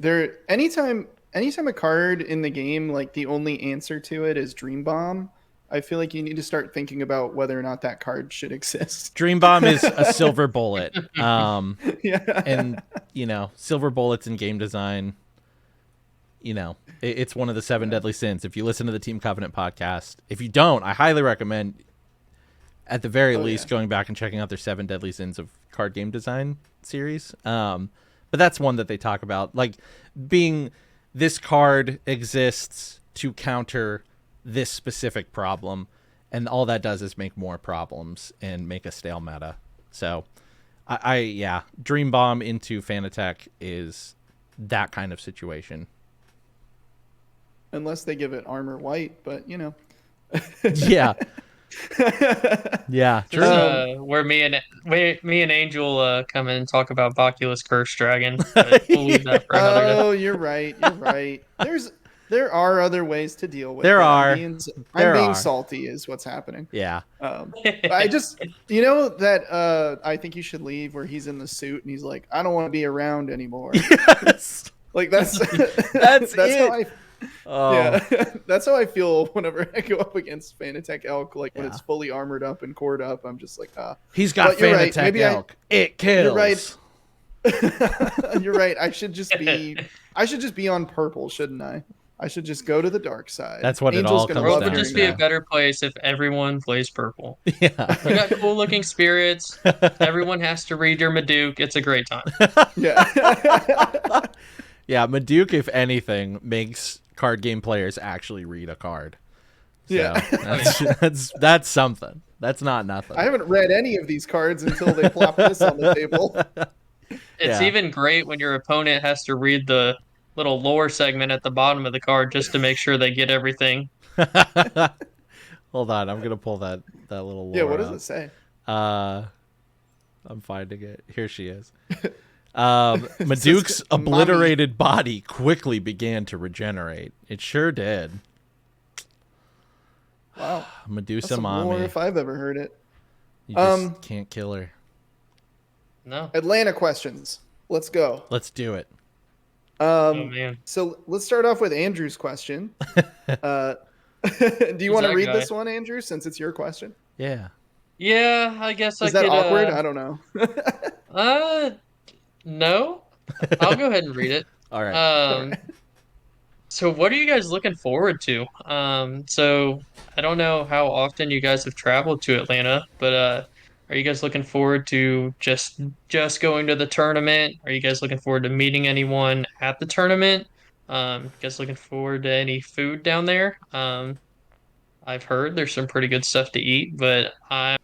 anytime a card in the game, like, the only answer to it is Dream Bomb, I feel like you need to start thinking about whether or not that card should exist. Dream Bomb is a silver bullet. And, silver bullets in game design, it's one of the 7 deadly sins. If you listen to the Team Covenant podcast, if you don't, I highly recommend, at the very least, going back and checking out their 7 deadly sins of card game design series. But that's one that they talk about, like, being this card exists to counter this specific problem, and all that does is make more problems and make a stale meta. So Dream Bomb into fan attack is that kind of situation, unless they give it armor white, but yeah true. Where me and Angel come in and talk about Baculus Curse Dragon. We'll leave that for another day. Oh, you're right. There are other ways to deal with it. I'm being salty is what's happening. Yeah. I just, that I think you should leave, where he's in the suit and he's like, I don't want to be around anymore. Yes. Like, that's it. That's how I feel whenever I go up against fan attack elk. Like, when it's fully armored up and cored up, I'm just like, he's got fan attack elk. It kills. You're right. You're right. I should just be on purple, shouldn't I? I should just go to the dark side. That's what Angel's it all comes down to. The world would just be a better place if everyone plays purple. Yeah. You got cool looking spirits. Everyone has to read your Maduke. It's a great time. Yeah. Yeah, Maduke, if anything, makes card game players actually read a card. So Yeah. that's something. That's not nothing. I haven't read any of these cards until they plop this on the table. It's even great when your opponent has to read the little lore segment at the bottom of the card just to make sure they get everything. Hold on, I'm gonna pull that little lore. Yeah, what does up. it say? I'm finding it. Here she is. Maduke's obliterated body quickly began to regenerate. It sure did. Wow. Medusa That's some Mommy. lore if I've ever heard it. You just can't kill her. No. Atlanta questions. Let's go. Let's do it. Oh, man. So let's start off with Andrew's question. Do you want to read this one, Andrew, since it's your question? Yeah. Yeah, I guess Is that awkward? I don't know. No. I'll go ahead and read it. All right. So what are you guys looking forward to? So I don't know how often you guys have traveled to Atlanta, but are you guys looking forward to just going to the tournament? Are you guys looking forward to meeting anyone at the tournament? You guys looking forward to any food down there? I've heard there's some pretty good stuff to eat, but I'm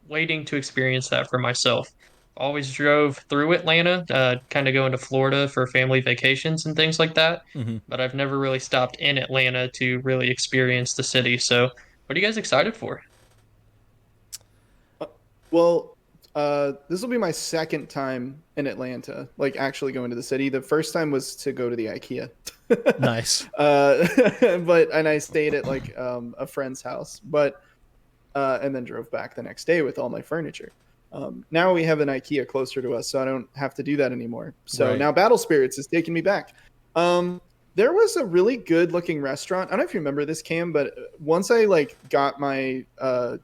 waiting to experience that for myself. Always drove through Atlanta, kind of going to Florida for family vacations and things like that. Mm-hmm. But I've never really stopped in Atlanta to really experience the city. So, what are you guys excited for? Well, this will be my second time in Atlanta, like actually going to the city. The first time was to go to the IKEA. Nice. And I stayed at like a friend's house, and then drove back the next day with all my furniture. Now we have an IKEA closer to us, so I don't have to do that anymore. So now Battle Spirits is taking me back. There was a really good looking restaurant. I don't know if you remember this, Cam, but once I like got my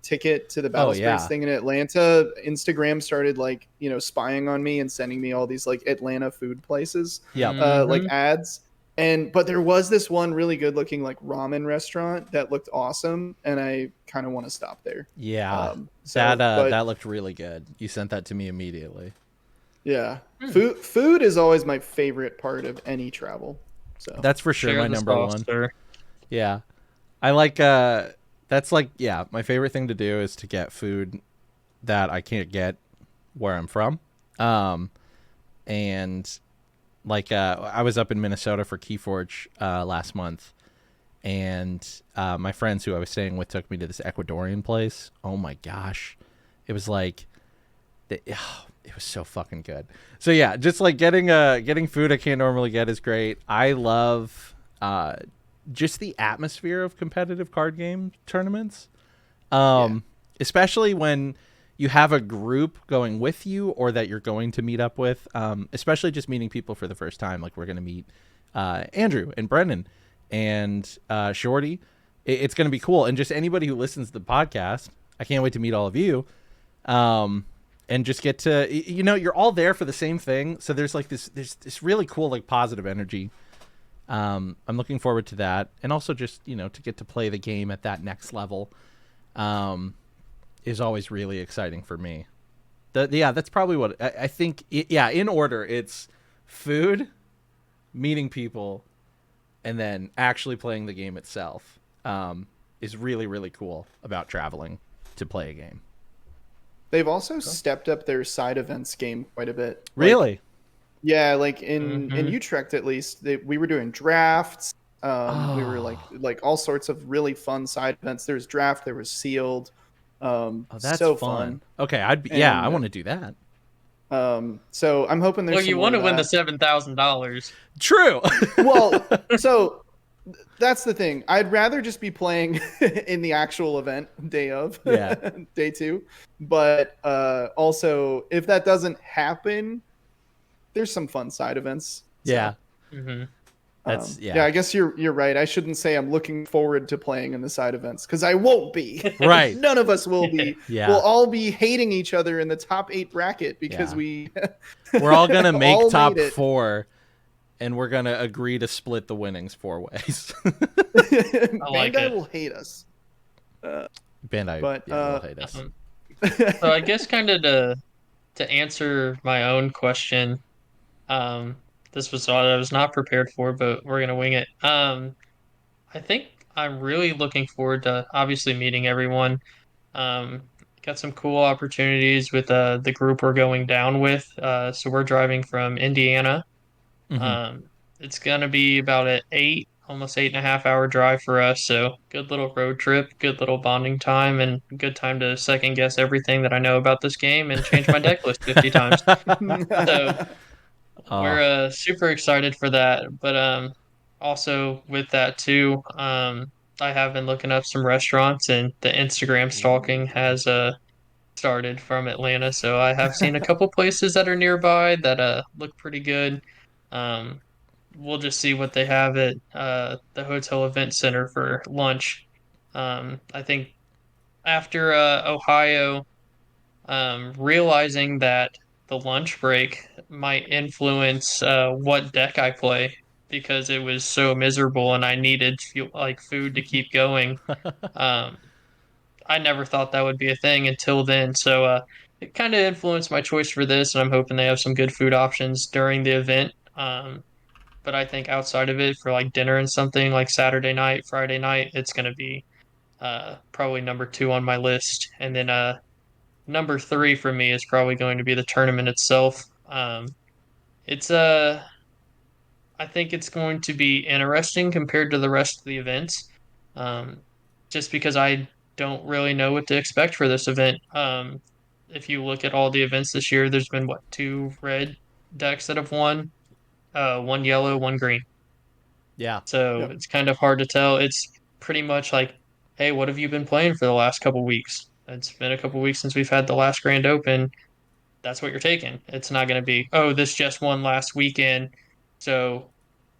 ticket to the Battle Spirits thing in Atlanta, Instagram started like, spying on me and sending me all these like Atlanta food places, like ads. But there was this one really good looking like ramen restaurant that looked awesome, and I kind of want to stop there. Yeah, that looked really good. You sent that to me immediately. Yeah, food is always my favorite part of any travel. So that's for sure my number one. Sir. Yeah, I like that's like my favorite thing to do is to get food that I can't get where I'm from, and. Like I was up in Minnesota for Keyforge last month, and my friends who I was staying with took me to this Ecuadorian place. Oh my gosh, it was like, it was so fucking good. So yeah, just like getting food I can't normally get is great. I love just the atmosphere of competitive card game tournaments, especially when you have a group going with you or that you're going to meet up with, especially just meeting people for the first time. Like we're going to meet Andrew and Brendan and Shorty. It's going to be cool. And just anybody who listens to the podcast, I can't wait to meet all of you and just get to, you're all there for the same thing. So there's like this really cool, like positive energy. I'm looking forward to that. And also just, to get to play the game at that next level. Is always really exciting for me. That's probably what I think. In order, it's food, meeting people, and then actually playing the game itself is really, really cool about traveling to play a game. They've also stepped up their side events game quite a bit. Really? Like in Utrecht, at least, we were doing drafts. We were like all sorts of really fun side events. There was draft, there was sealed. That's so fun. Okay, I want to do that. So I'm hoping there's. Well, you want to win the $7,000. True. Well, so that's the thing. I'd rather just be playing in the actual event day two. But also, if that doesn't happen, there's some fun side events. So. Yeah. Mm-hmm. I guess you're right. I shouldn't say I'm looking forward to playing in the side events because I won't be. Right. None of us will be. Yeah. We'll all be hating each other in the top 8 bracket because we're all gonna make top 4, and we're gonna agree to split the winnings 4 ways. Bandai will hate us. Bandai will hate us. So I guess kind of to answer my own question. this was what I was not prepared for, but we're gonna wing it. I think I'm really looking forward to obviously meeting everyone. Um, got some cool opportunities with the group we're going down with. So we're driving from Indiana. Hmm. Um, it's gonna be about an almost 8.5 hour drive for us. So good little road trip, good little bonding time, and good time to second guess everything that I know about this game and change my deck list 50 times. So we're Oh. super excited for that. But also with that too, I have been looking up some restaurants, and the Instagram stalking has started from Atlanta. So I have seen a couple places that are nearby that look pretty good. Um, we'll just see what they have at the hotel event center for lunch. I think after Ohio, realizing that the lunch break might influence what deck I play because it was so miserable and I needed like food to keep going. Um, I never thought that would be a thing until then. So it kind of influenced my choice for this, and I'm hoping they have some good food options during the event. But I think outside of it, for like dinner and something like Saturday night, Friday night, it's going to be probably number two on my list. And then number three for me is probably going to be the tournament itself. It's I think it's going to be interesting compared to the rest of the events, um, just because I don't really know what to expect for this event. If you look at all the events this year, there's been what, two red decks that have won, one yellow, one green. Yeah. So Yep. it's kind of hard to tell. It's pretty much like, hey, what have you been playing for the last couple weeks? It's been a couple weeks since we've had the last Grand Open. That's what you're taking. It's not going to be, oh, this just won last weekend, so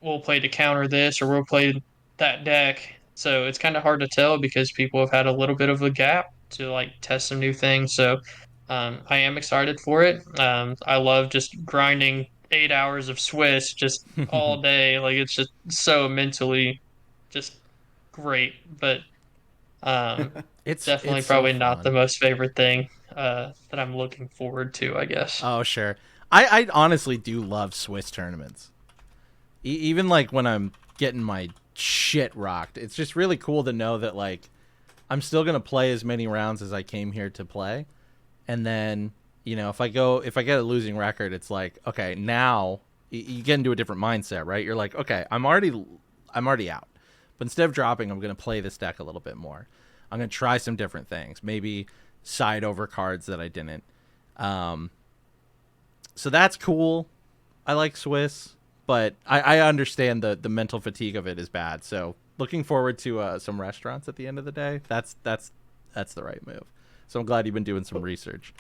we'll play to counter this or we'll play that deck. So it's kind of hard to tell because people have had a little bit of a gap to like test some new things. So I am excited for it. I love just grinding 8 hours of Swiss just all day. Like it's just so mentally just great. But definitely It's so probably not the fun. most favorite thing that I'm looking forward to, I guess. Oh, sure. I honestly do love Swiss tournaments. Even like when I'm getting my shit rocked, it's just really cool to know that like I'm still gonna play as many rounds as I came here to play, and then if I get a losing record, it's like, okay, now you get into a different mindset, right? You're like, okay, I'm already out, but instead of dropping, I'm gonna play this deck a little bit more. I'm gonna try some different things, maybe side over cards that I didn't. Um, so that's cool. I like Swiss, but I understand the mental fatigue of it is bad. So looking forward to some restaurants at the end of the day. That's the right move. So I'm glad you've been doing some research.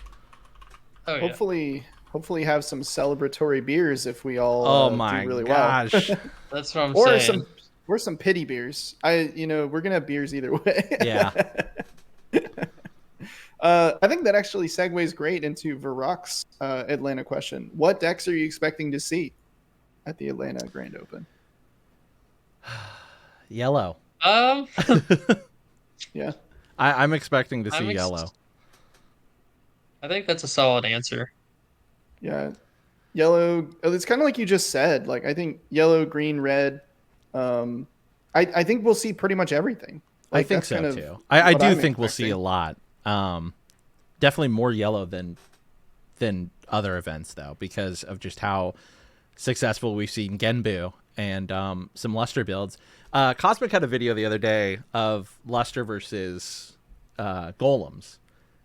Oh yeah. Hopefully have some celebratory beers if we all Oh do my really well. gosh. That's what I'm or saying. some pity beers. We're gonna have beers either way. Yeah. I think that actually segues great into Varrock's Atlanta question. What decks are you expecting to see at the Atlanta Grand Open? Yellow. Um, Yeah. I'm expecting to I'm see ex yellow. I think that's a solid answer. Yeah. Yellow. It's kind of like you just said. Like I think yellow, green, red. Um, I think we'll see pretty much everything. I Like think that's so kind of too. I what do I'm think we'll see expecting. a lot. Definitely more yellow than other events though, because of just how successful we've seen Genbu and some Luster builds. Cosmic had a video the other day of Luster versus Golems,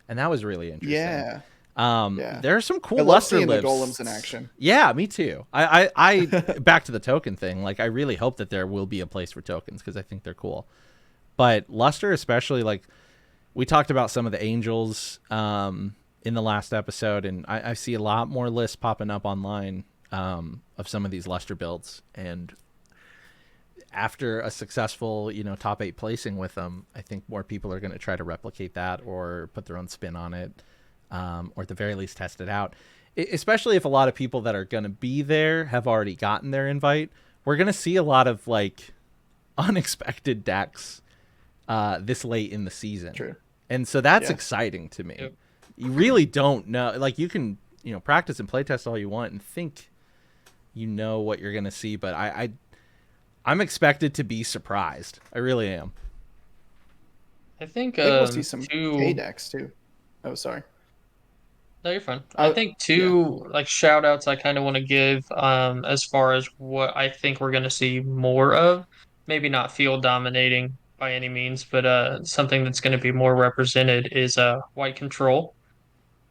and that was really interesting. Yeah. Yeah. There are some I cool love Luster seeing the lists. golems in action. Yeah, me too. I back to the token thing. Like, I really hope that there will be a place for tokens because I think they're cool. But Luster, especially, like we talked about some of the Angels in the last episode, and I see a lot more lists popping up online of some of these Luster builds. And after a successful, top 8 placing with them, I think more people are going to try to replicate that or put their own spin on it, or at the very least test it out. Especially if a lot of people that are going to be there have already gotten their invite. We're going to see a lot of like unexpected decks this late in the season. True. And so that's exciting to me. Yep. You really don't know. Like, you can, practice and play test all you want and think you know what you're gonna see. But I'm expected to be surprised. I really am. I think I think we'll see some K two. decks too. Oh, sorry. No, you're fine. I think Yeah. two like shout outs I kind of want to give as far as what I think we're going to see more of. Maybe not field dominating by any means, but something that's going to be more represented is white control.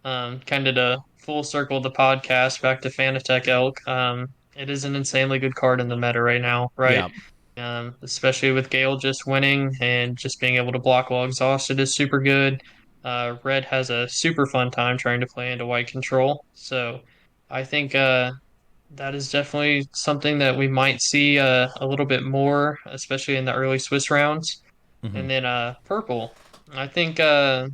Kind of to full circle the podcast back to Fanatec Elk. It is an insanely good card in the meta right now, right? Yeah. Especially with Gale just winning and just being able to block while exhausted is super good. Red has a super fun time trying to play into white control. So I think that is definitely something that we might see a little bit more, especially in the early Swiss rounds. Mm-hmm. And then purple. I think a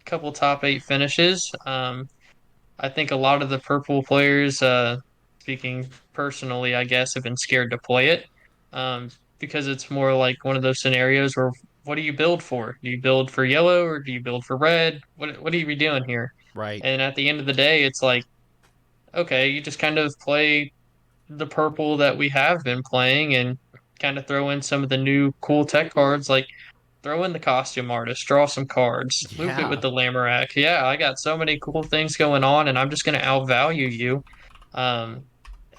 couple top eight finishes. I think a lot of the purple players, speaking personally, I guess, have been scared to play it because it's more like one of those scenarios where what do you build for? Do you build for yellow or do you build for red? What are you doing here? Right. And at the end of the day, it's like, okay, you just kind of play the purple that we have been playing and kind of throw in some of the new cool tech cards like throw in the costume artist, draw some cards, loop it with Yeah. the Lamorak. Yeah, I got so many cool things going on, and I'm just going to outvalue you. Um,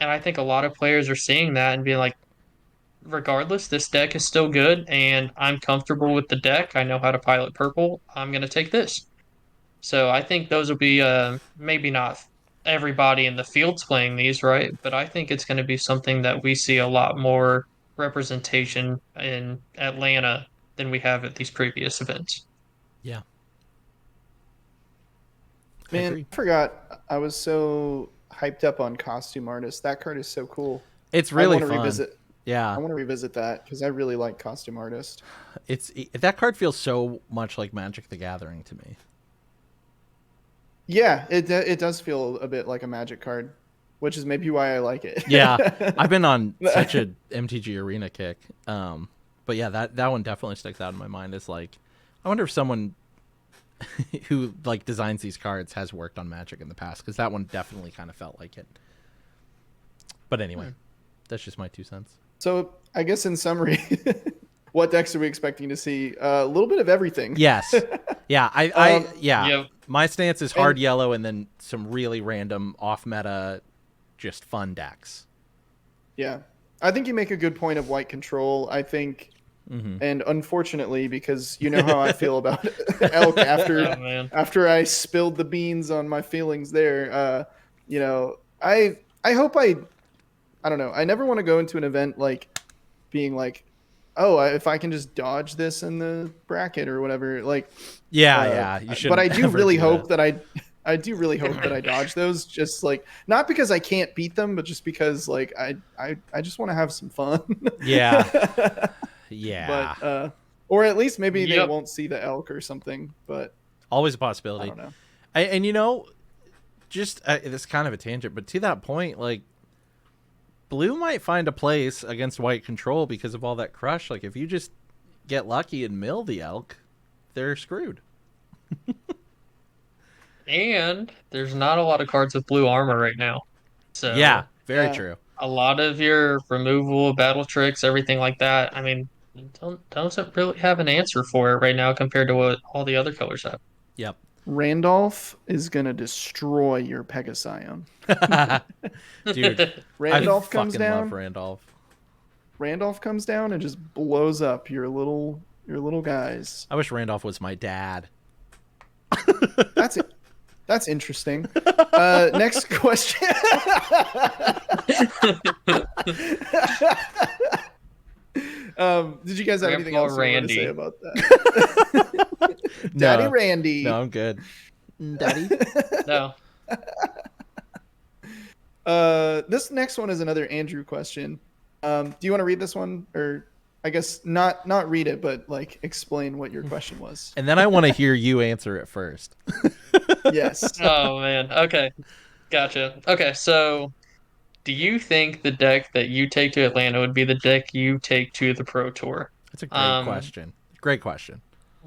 and I think a lot of players are seeing that and being like, regardless, this deck is still good, and I'm comfortable with the deck. I know how to pilot purple. I'm going to take this. So I think those will be maybe not everybody in the field's playing these, right? But I think it's going to be something that we see a lot more representation in Atlanta than we have at these previous events. Yeah. I Man, agree. I forgot I was so hyped up on costume artist. That card is so cool. It's I really want to fun. revisit. Yeah. I want to revisit that because I really like costume artist. That card feels so much like Magic the Gathering to me. Yeah, it does feel a bit like a Magic card, which is maybe why I like it. Yeah. I've been on such a MTG Arena kick. But yeah, that one definitely sticks out in my mind as like, I wonder if someone who like designs these cards has worked on Magic in the past, because that one definitely kind of felt like it. But anyway, that's just my 2 cents. So I guess in summary, what decks are we expecting to see? A little bit of everything. Yes. Yeah. Yep. My stance is hard yellow and then some really random off meta, just fun decks. Yeah. I think you make a good point of white control. I think, and unfortunately, because you know how I feel about Elk after I spilled the beans on my feelings there, you know, I hope I don't know. I never want to go into an event like being like, oh, if I can just dodge this in the bracket or whatever, like, yeah, you should. But I do really hope that I do really hope that I dodge those. Just like not because I can't beat them, but just because like I just want to have some fun. Yeah, yeah. But or at least maybe they won't see the elk or something. But always a possibility. I don't know. And you know, just it's kind of a tangent, but to that point, like, blue might find a place against white control because of all that crush. Like, if you just get lucky and mill the elk, they're screwed. And there's not a lot of cards with blue armor right now. So yeah, very true. A lot of your removal, battle tricks, everything like that. I mean, doesn't really have an answer for it right now compared to what all the other colors have. Yep. Randolph is gonna destroy your Pegasion. Dude, Randolph comes down. Love Randolph. Randolph comes down and just blows up your little guys. I wish Randolph was my dad. That's it. That's interesting. Next question. Did you guys have anything else you wanted to say about that? Daddy Randy. No, I'm good. Daddy? No. This next one is another Andrew question. Do you want to read this one, or I guess not read it, but like explain what your question was? And then I want to hear you answer it first. Yes. Oh man. Okay. Gotcha. Okay, so do you think the deck that you take to Atlanta would be the deck you take to the Pro Tour? That's a great question. Great question.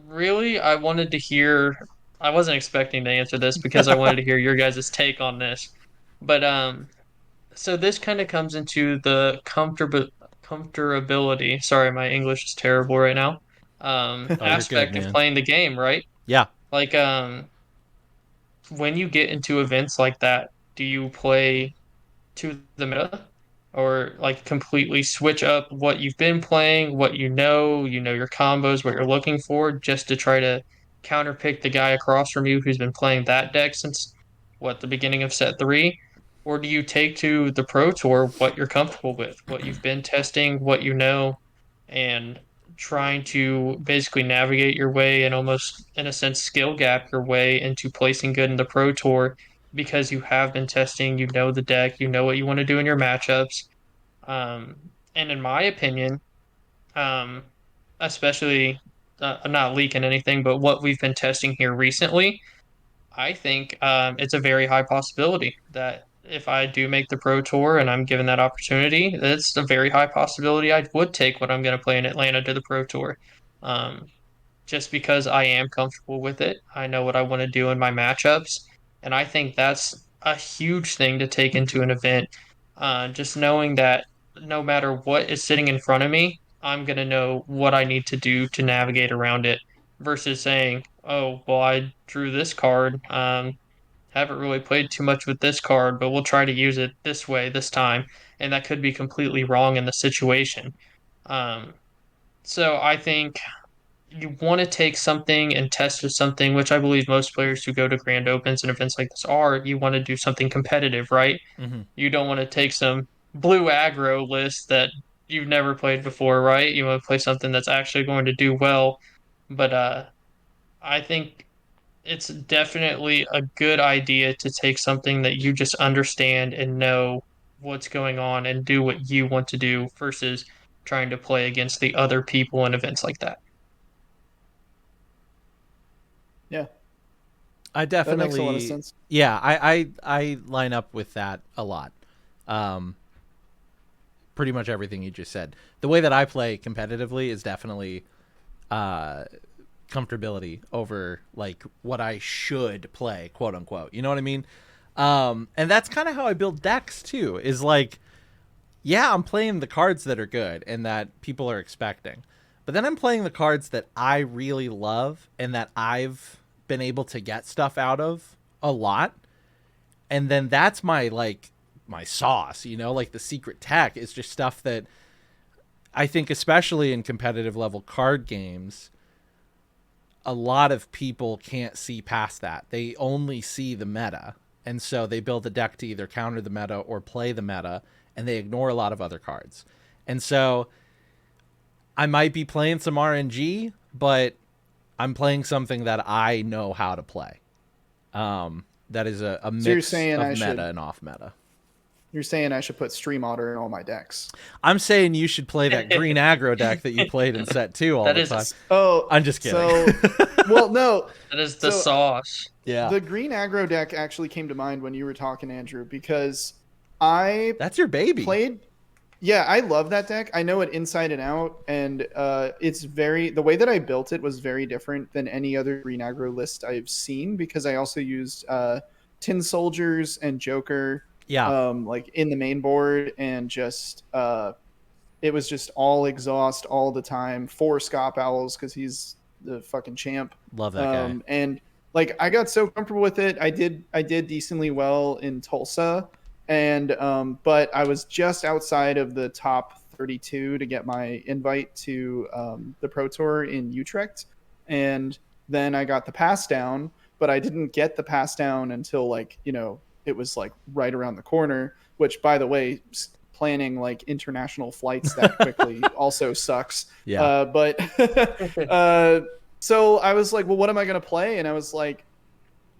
Really, I wanted to hear. I wasn't expecting to answer this because I wanted to hear your guys' take on this. But So this kind of comes into the comfortability. Sorry, my English is terrible right now. Oh, you're good, Aspect of man. playing the game, right? Yeah. Like, when you get into events like that, do you play to the meta or like completely switch up what you've been playing, what you know your combos, what you're looking for, just to try to counterpick the guy across from you who's been playing that deck since what, the beginning of set three? Or do you take to the Pro Tour what you're comfortable with, what you've been testing, what you know, and trying to basically navigate your way and almost, in a sense, skill gap your way into placing good in the Pro Tour because you have been testing, you know the deck, you know what you want to do in your matchups. Um, and in my opinion, um, especially I'm not leaking anything, but what we've been testing here recently, I think it's a very high possibility that if I do make the Pro Tour and I'm given that opportunity, it's a very high possibility I would take what I'm going to play in Atlanta to the Pro Tour. Um, just because I am comfortable with it. I know what I want to do in my matchups, and I think that's a huge thing to take into an event. Just knowing that no matter what is sitting in front of me, I'm gonna know what I need to do to navigate around it, versus saying, "Oh, well, I drew this card. Haven't really played too much with this card, but we'll try to use it this way this time," and that could be completely wrong in the situation. Um, so I think you want to take something and test with something, which I believe most players who go to grand opens and events like this are, you want to do something competitive, right? Mm-hmm. You don't want to take some blue aggro list that you've never played before, right? You want to play something that's actually going to do well. But I think it's definitely a good idea to take something that you just understand and know what's going on and do what you want to do versus trying to play against the other people in events like that. Yeah, I that makes a lot of definitely, sense. yeah, I line up with that a lot. Um, Pretty much everything you just said. The way that I play competitively is definitely uh, comfortability over like what I should play, quote unquote. You know what I mean? And that's kind of how I build decks too. Is like, yeah, I'm playing the cards that are good and that people are expecting, but then I'm playing the cards that I really love and that I've been able to get stuff out of a lot, and then that's my like my sauce, you know, like the secret tech is just stuff that I think, especially in competitive level card games, a lot of people can't see past that. They only see the meta. And so they build a deck to either counter the meta or play the meta, and they ignore a lot of other cards. And so I might be playing some RNG, but I'm playing something that I know how to play. That is a So mix of meta and off meta. you're saying I should put Stream Otter in all my decks? I'm saying you should play that green aggro deck that you played in set 2 all That the is time. Oh, I'm just kidding. so well, no. that is the So sauce. Yeah. the green aggro deck actually came to mind when you were talking, Andrew, because I That's your baby. played. Yeah, I love that deck. I know it inside and out, and it's very the way that I built it was very different than any other green aggro list I've seen because I also used Tin Soldiers and Joker, Yeah. like in the main board, and just it was just all exhaust all the time. 4 Scop Owls because he's the fucking champ. Love that guy. And like I got so comfortable with it. I did decently well in Tulsa, and but I was just outside of the top 32 to get my invite to the Pro Tour in Utrecht, and then I got the pass down, but I didn't get the pass down until like it was like right around the corner. Which, by the way, planning like international flights that quickly also sucks. Yeah. But so I was like, well, what am I going to play? And I was like,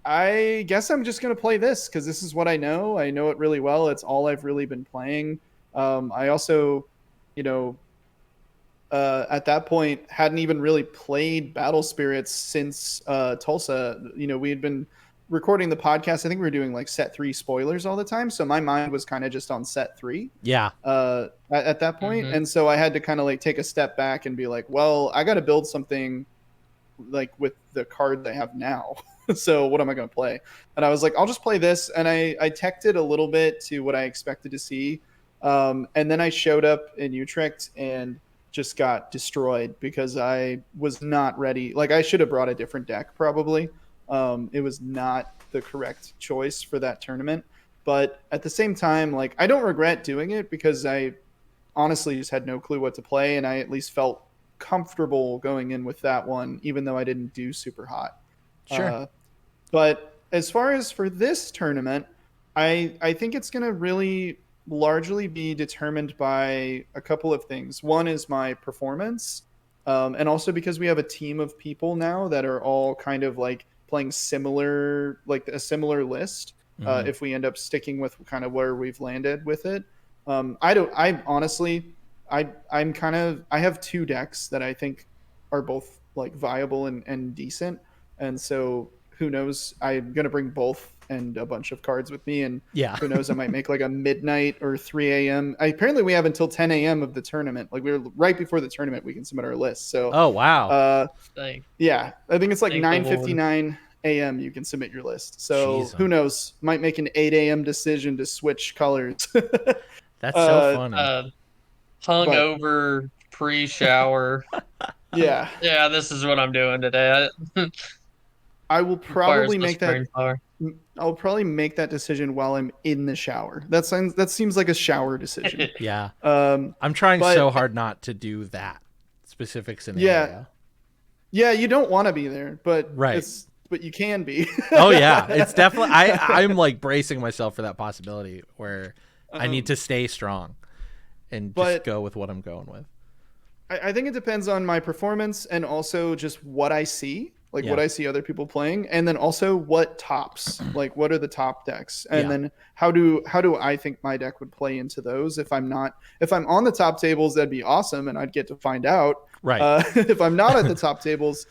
I guess I'm just going to play this because this is what I know. I know it really well. It's all I've really been playing. I also, you know, at that point hadn't even really played Battle Spirits since Tulsa. We had been recording the podcast. I think we were doing like set 3 spoilers all the time. So my mind was kind of just on set 3 Yeah. at that point. And so I had to kind of like take a step back and be like, well, I got to build something like with the card I have now. So what am I going to play? And I was like, I'll just play this. And I teched it a little bit to what I expected to see. And then I showed up in Utrecht and just got destroyed because I was not ready. Like, I should have brought a different deck probably. It was not the correct choice for that tournament. But at the same time, like, I don't regret doing it because I honestly just had no clue what to play. And I at least felt comfortable going in with that one, even though I didn't do super hot. Sure. But as far as for this tournament, I think it's going to really largely be determined by a couple of things. One is my performance, and also because we have a team of people now that are all kind of like playing similar, like a similar list. If we end up sticking with kind of where we've landed with it, I honestly, I have two decks that I think are both like viable and decent. And so who knows? I'm going to bring both and a bunch of cards with me. And who knows? I might make like a midnight or 3 a.m. Apparently we have until 10 a.m. of the tournament. Like, we're right before the tournament, we can submit our list. So, oh, wow. Yeah, I think it's like 9:59 a.m. you can submit your list. So who knows? Might make an 8 a.m. decision to switch colors. That's so funny. Hungover, pre-shower. Yeah. Yeah, this is what I'm doing today. I will probably make that. I'll probably make that decision while I'm in the shower. That seems like a shower decision. Yeah. I'm trying so hard not to do that specific scenario. Yeah, you don't want to be there, but right. But you can be. Oh yeah, it's definitely. I'm like bracing myself for that possibility where I need to stay strong and just go with what I'm going with. I think it depends on my performance and also just what I see, like what I see other people playing, and then also what tops, like what are the top decks, and then how do I think my deck would play into those. If I'm on the top tables, that'd be awesome, and I'd get to find out. Right. If I'm not at the top tables,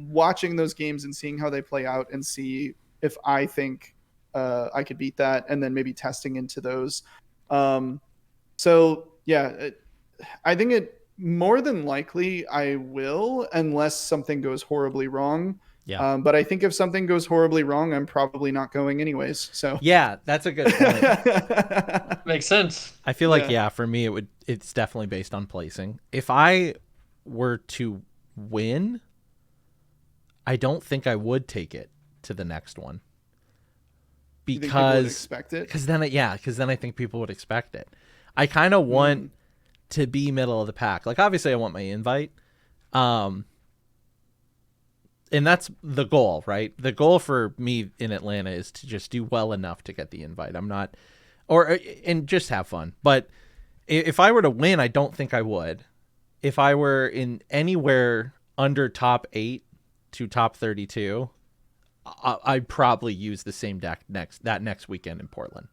watching those games and seeing how they play out and see if I think I could beat that, and then maybe testing into those. So yeah, I think it. More than likely, I will, unless something goes horribly wrong. Yeah. But I think if something goes horribly wrong, I'm probably not going anyways. So yeah, that's a good point. Makes sense. I feel like for me, it's definitely based on placing. If I were to win, I don't think I would take it to the next one because then I think people would expect it. I kind of want to be middle of the pack. Like, obviously I want my invite. And that's the goal, right? The goal for me in Atlanta is to just do well enough to get the invite. And just have fun. But if I were to win, I don't think I would. If I were in anywhere under top 8 to top 32, I'd probably use the same deck next weekend in Portland.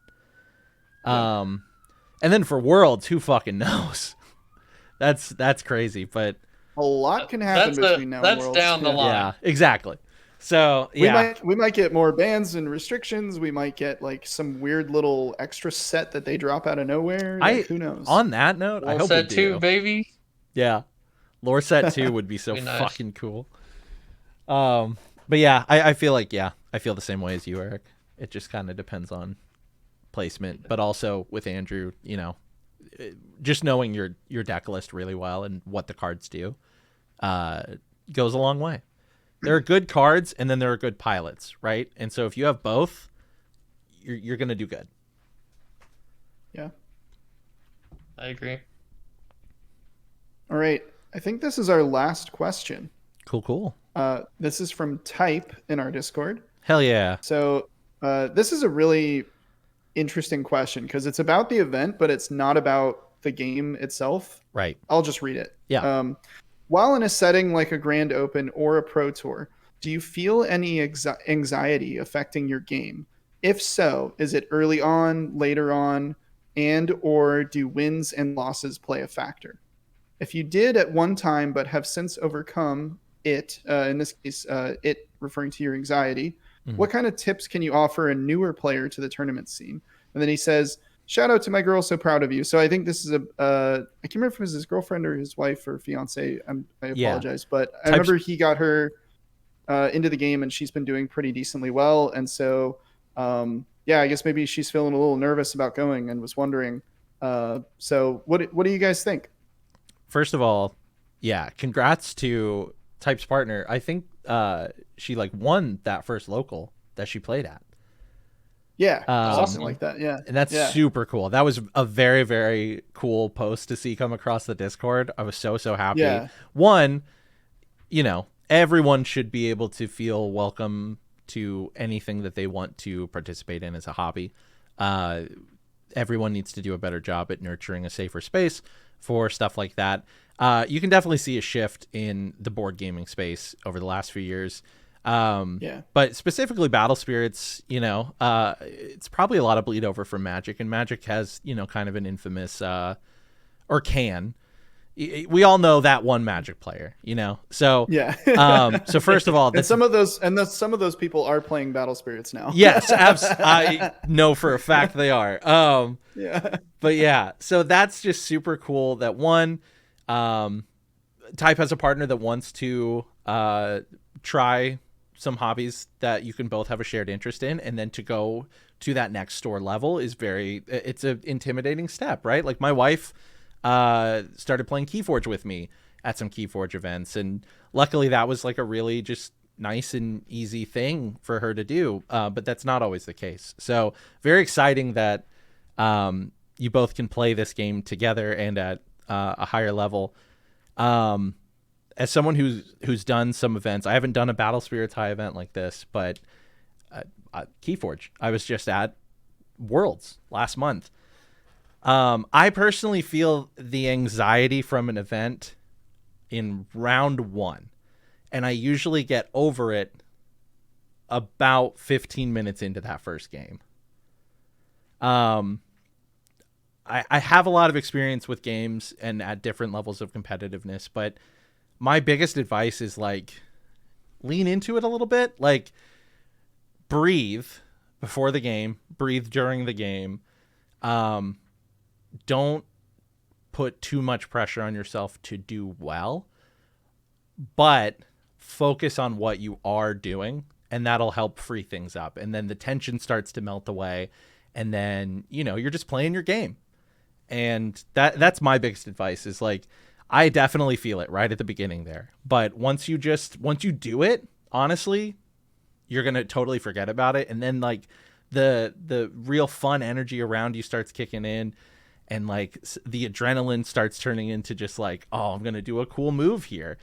And then for Worlds, who fucking knows? That's crazy, but a lot can happen between now and Worlds. That's down the line. Yeah, exactly. So we might get more bans and restrictions. We might get like some weird little extra set that they drop out of nowhere. Like, who knows? On that note, I hope set 2, baby. Yeah, lore set 2 would be so fucking cool. But yeah, I feel like I feel the same way as you, Eric. It just kind of depends on placement, but also with Andrew, just knowing your deck list really well and what the cards do goes a long way. There are good cards and then there are good pilots, right? And so if you have both, you're going to do good. Yeah. I agree. All right. I think this is our last question. Cool. This is from Type in our Discord. Hell yeah. So this is a really interesting question because it's about the event, but it's not about the game itself. Right. I'll just read it. Yeah. While in a setting like a Grand Open or a Pro Tour, do you feel any anxiety affecting your game? If so, is it early on, later on, and or do wins and losses play a factor? If you did at one time but have since overcome it, in this case, it referring to your anxiety, what kind of tips can you offer a newer player to the tournament scene? And then he says, shout out to my girl, so proud of you. So I think this is I can't remember if it was his girlfriend or his wife or fiance. I apologize, but I remember he got her into the game, and she's been doing pretty decently well. And so, yeah, I guess maybe she's feeling a little nervous about going and was wondering. So what do you guys think? First of all, yeah, congrats to Type's partner. I think she like won that first local that she played at. Yeah, something like that. Yeah, and that's super cool. That was a very, very cool post to see come across the Discord. I was so happy. Yeah. One, you know, everyone should be able to feel welcome to anything that they want to participate in as a hobby. Everyone needs to do a better job at nurturing a safer space for stuff like that. You can definitely see a shift in the board gaming space over the last few years. But specifically Battle Spirits, you know, it's probably a lot of bleed over from Magic, and Magic has, you know, kind of an infamous, or can, we all know that one Magic player, you know? So, so first of all, and some of those people are playing Battle Spirits now. Yes. I know for a fact they are. But yeah, so that's just super cool that one, Type has a partner that wants to, try some hobbies that you can both have a shared interest in, and then to go to that next store level is it's an intimidating step, right? Like my wife started playing Keyforge with me at some Keyforge events, and luckily that was like a really just nice and easy thing for her to do, but that's not always the case. So very exciting that you both can play this game together and at a higher level. As someone who's done some events, I haven't done a Battle Spirits high event like this, but Keyforge, I was just at Worlds last month. I personally feel the anxiety from an event in round one, and I usually get over it about 15 minutes into that first game. I have a lot of experience with games and at different levels of competitiveness, but my biggest advice is like lean into it a little bit, like breathe before the game, breathe during the game. Don't put too much pressure on yourself to do well, but focus on what you are doing, and that'll help free things up. And then the tension starts to melt away, and then, you know, you're just playing your game. And that's my biggest advice is like, I definitely feel it right at the beginning there. But once you do it, honestly, you're going to totally forget about it. And then like the real fun energy around you starts kicking in, and like the adrenaline starts turning into just like, oh, I'm going to do a cool move here.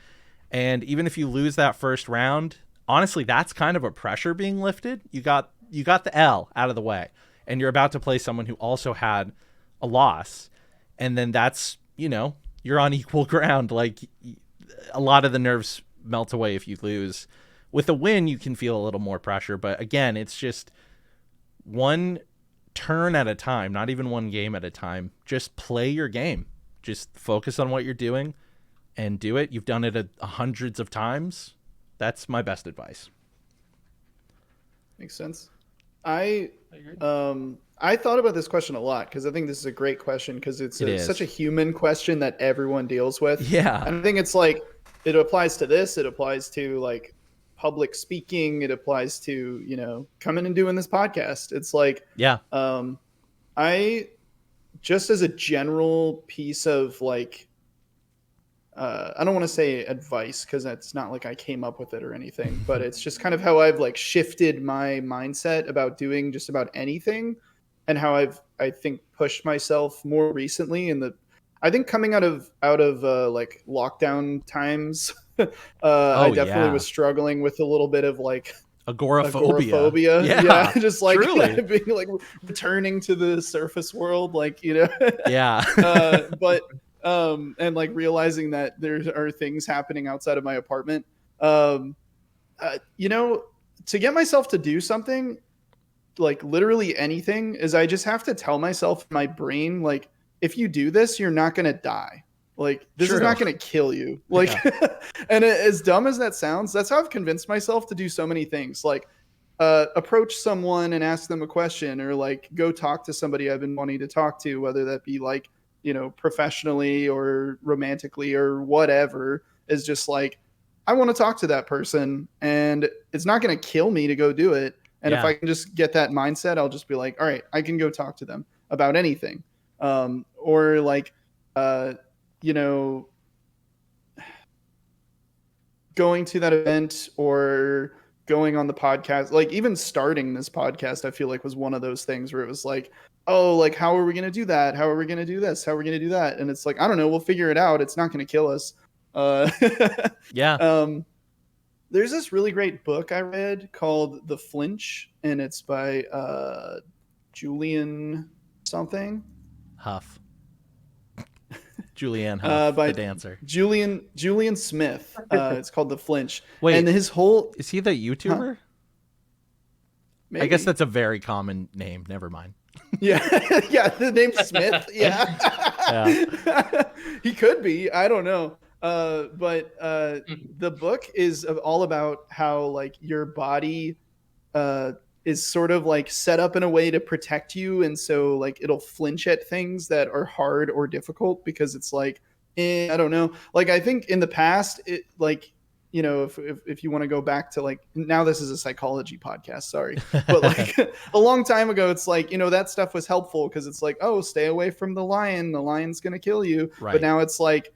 And even if you lose that first round, honestly, that's kind of a pressure being lifted. You got the L out of the way, and you're about to play someone who also had a loss. And then that's, you know, you're on equal ground. Like a lot of the nerves melt away if you lose. With a win, you can feel a little more pressure. But again, it's just one turn at a time, not even one game at a time. Just play your game. Just focus on what you're doing and do it. You've done it hundreds of times. That's my best advice. Makes sense. I thought about this question a lot because I think this is a great question because it's such a human question that everyone deals with. Yeah. And I think it's like, it applies to this. It applies to like public speaking. It applies to, you know, coming and doing this podcast. It's like, I just as a general piece of like, I don't want to say advice because it's not like I came up with it or anything, but it's just kind of how I've like shifted my mindset about doing just about anything, and how I think pushed myself more recently I think coming out of like lockdown times, I definitely was struggling with a little bit of like agoraphobia. Yeah, just like being like returning to the surface world, like, you know. But and like realizing that there are things happening outside of my apartment. You know, to get myself to do something, like literally anything, is I just have to tell myself in my brain, like, if you do this, you're not going to die. Like, this is not going to kill you. Like, and as dumb as that sounds, that's how I've convinced myself to do so many things. Like, approach someone and ask them a question, or like go talk to somebody I've been wanting to talk to, whether that be like, you know, professionally or romantically or whatever, is just like, I want to talk to that person, and it's not going to kill me to go do it. And if Yeah. I can just get that mindset, I'll just be like, all right, I can go talk to them about anything. Or like, you know, going to that event or going on the podcast, like even starting this podcast, I feel like was one of those things where it was like, oh, like, how are we going to do that? How are we going to do this? How are we going to do that? And it's like, I don't know. We'll figure it out. It's not going to kill us. Yeah. There's this really great book I read called The Flinch, and it's by Julian something. Huff. Julianne Huff, by the dancer. Julian Smith. It's called The Flinch. Wait, and his whole is he the YouTuber? Huh? Maybe. I guess that's a very common name. Never mind. Yeah, yeah. The name Smith. Yeah, he could be. I don't know. But the book is all about how like your body is sort of like set up in a way to protect you, and so like it'll flinch at things that are hard or difficult because it's like, I don't know. Like I think in the past, it like, you know, if you want to go back to like, now this is a psychology podcast, sorry, but like a long time ago, it's like, you know, that stuff was helpful because it's like, oh, stay away from the lion's gonna kill you. Right. But now it's like,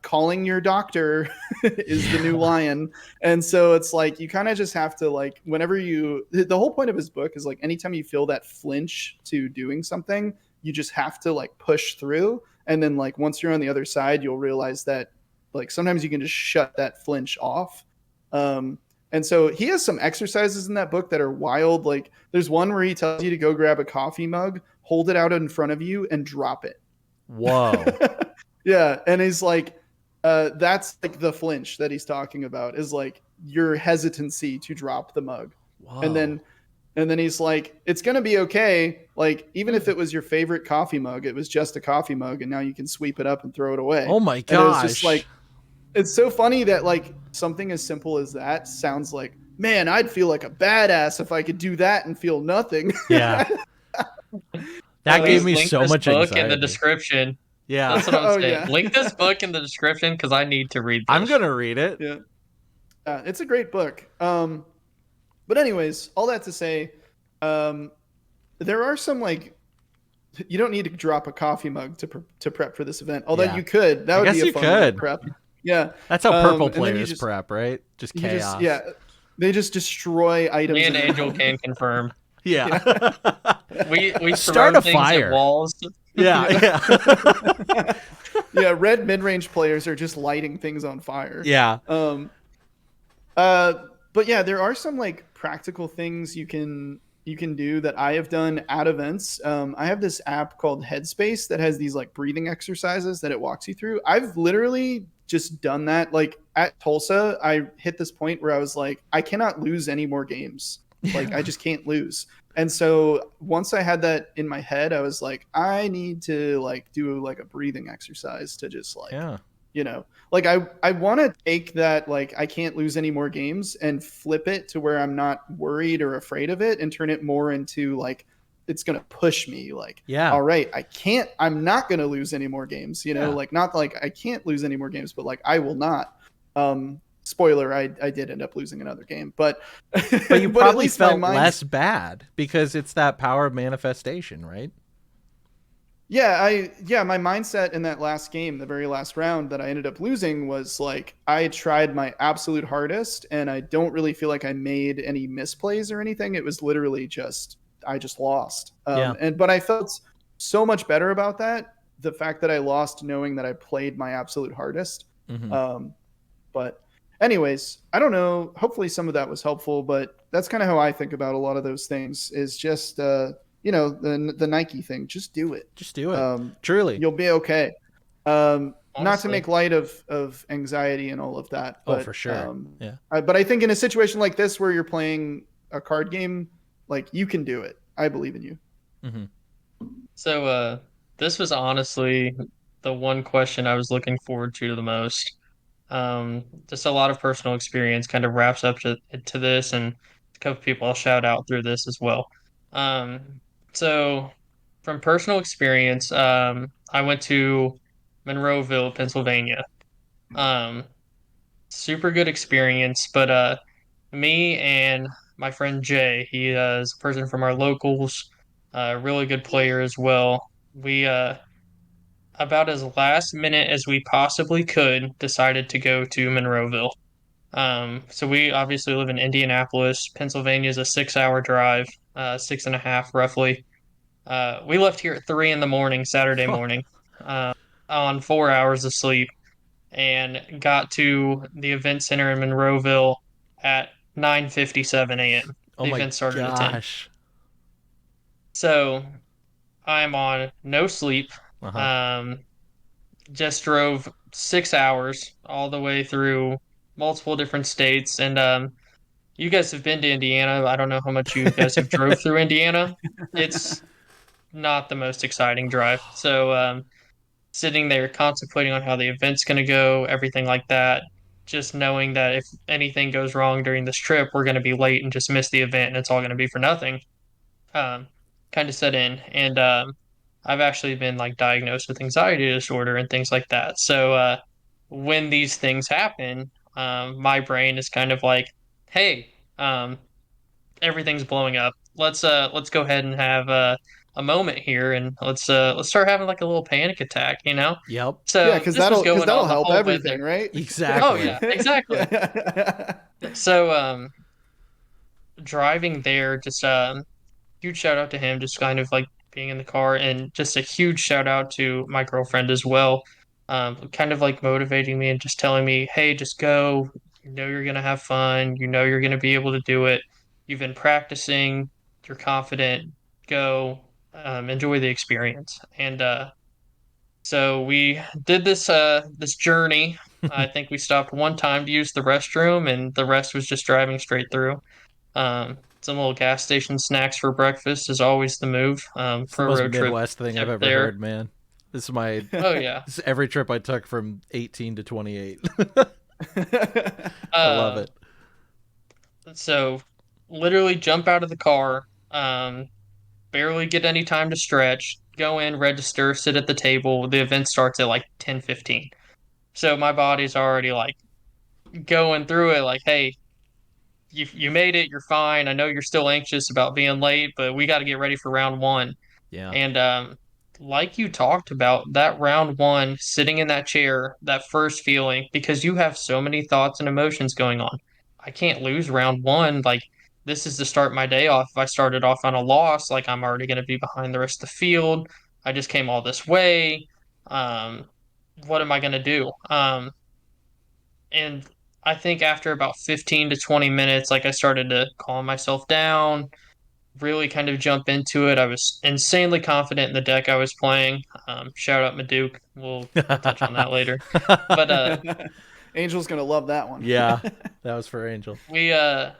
calling your doctor is the new lion. And so it's like, you kind of just have to like, whenever the whole point of his book is like, anytime you feel that flinch to doing something, you just have to like push through. And then like, once you're on the other side, you'll realize that like sometimes you can just shut that flinch off. And so he has some exercises in that book that are wild. Like there's one where he tells you to go grab a coffee mug, hold it out in front of you and drop it. Whoa. Yeah. And he's like, that's like the flinch that he's talking about is like your hesitancy to drop the mug. Whoa. And then he's like, it's going to be okay. Like, even if it was your favorite coffee mug, it was just a coffee mug and now you can sweep it up and throw it away. Oh my gosh. And it was just like, it's so funny that like something as simple as that sounds like, man, I'd feel like a badass if I could do that and feel nothing. Yeah. That gave me so much book anxiety. In the description. Yeah. That's what I'm saying. Yeah. Link this book in the description because I need to read this. I'm going to read it. Yeah. It's a great book. But anyways, all that to say, there are some like, you don't need to drop a coffee mug to prep for this event. Although you could. That would be a fun prep. Yeah. That's how purple players prep, right? Just chaos. They just destroy items. Me and Angel can confirm. Yeah. We start a fire. Walls. Yeah. Yeah, red mid-range players are just lighting things on fire. Yeah. But yeah, there are some like practical things you can do that I have done at events. I have this app called Headspace that has these like breathing exercises that it walks you through. I've literally just done that. Like at Tulsa, I hit this point where I was like, I cannot lose any more games. Like I just can't lose. And so once I had that in my head, I was like, I need to like do like a breathing exercise to just like, you know, like I want to take that, like, I can't lose any more games and flip it to where I'm not worried or afraid of it and turn it more into like, it's going to push me like, all right, I'm not going to lose any more games, you know, like not like I can't lose any more games, but like I will not. Spoiler, I did end up losing another game, but you probably felt less bad because it's that power of manifestation, right? Yeah, my mindset in that last game, the very last round that I ended up losing was like, I tried my absolute hardest and I don't really feel like I made any misplays or anything. It was literally just, I just lost. But I felt so much better about that. The fact that I lost knowing that I played my absolute hardest. But anyways, I don't know. Hopefully some of that was helpful, but that's kind of how I think about a lot of those things is just, you know, the Nike thing. Just do it. Just do it. Truly. You'll be okay. Not to make light of anxiety and all of that. But, for sure. But I think in a situation like this where you're playing a card game, like you can do it. I believe in you. So this was honestly the one question I was looking forward to the most. Just a lot of personal experience kind of wraps up to this, and a couple people I'll shout out through this as well. So from personal experience, I went to Monroeville, Pennsylvania. super good experience. But me and my friend Jay, he is a person from our locals, really good player as well. We about as last minute as we possibly could decided to go to Monroeville. So we obviously live in Indianapolis. Pennsylvania is a 6 hour drive, 6.5 roughly. We left here at 3 in the morning Saturday morning, uh, on 4 hours of sleep, and got to the event center in Monroeville at 9:57 a.m. Oh The my event started at 10. gosh. So I'm on no sleep. Uh huh. Um, just drove 6 hours all the way through multiple different states, and you guys have been to Indiana. I don't know how much you guys have drove through Indiana. It's not the most exciting drive. So sitting there contemplating on how the event's going to go, everything like that, just knowing that if anything goes wrong during this trip, we're going to be late and just miss the event and it's all going to be for nothing. Um, kind of set in. And I've actually been like diagnosed with anxiety disorder and things like that. So when these things happen, my brain is kind of like, hey, everything's blowing up. Let's go ahead and have a moment here, and let's start having like a little panic attack, you know? Yep. Yeah, So because this was that'll going on the help whole way everything, there. right? Oh yeah, Exactly. exactly. Yeah. So driving there, just huge shout out to him, just kind of like being in the car, and just a huge shout out to my girlfriend as well. Kind of like motivating me and just telling me, hey, just go. You know you're gonna have fun. You know you're gonna be able to do it. You've been practicing. You're confident. Go. Enjoy the experience. And so we did this journey. I think we stopped one time to use the restroom, and the rest was just driving straight through. Some little gas station snacks for breakfast is always the move. It's the Pro most road trip Midwest thing I've tip ever there. heard, man. This is my Oh yeah. this is every trip I took from 18 to 28. I love Uh, it. so literally jump out of the car, barely get any time to stretch, go in, register, sit at the table. The event starts at like 10:15. So my body's already like going through it like, hey, you made it, you're fine. I know you're still anxious about being late, but we got to get ready for round one. Yeah. And like you talked about, that round one, sitting in that chair, that first feeling, because you have so many thoughts and emotions going on. I can't lose round one. Like, this is to start my day off. If I started off on a loss, like, I'm already going to be behind the rest of the field. I just came all this way. Um, what am I going to do? And I think after about 15 to 20 minutes, like, I started to calm myself down, really kind of jump into it. I was insanely confident in the deck I was playing. Shout out Maduke. We'll touch on that later. But Angel's gonna love that one. Yeah. That was for Angel. we uh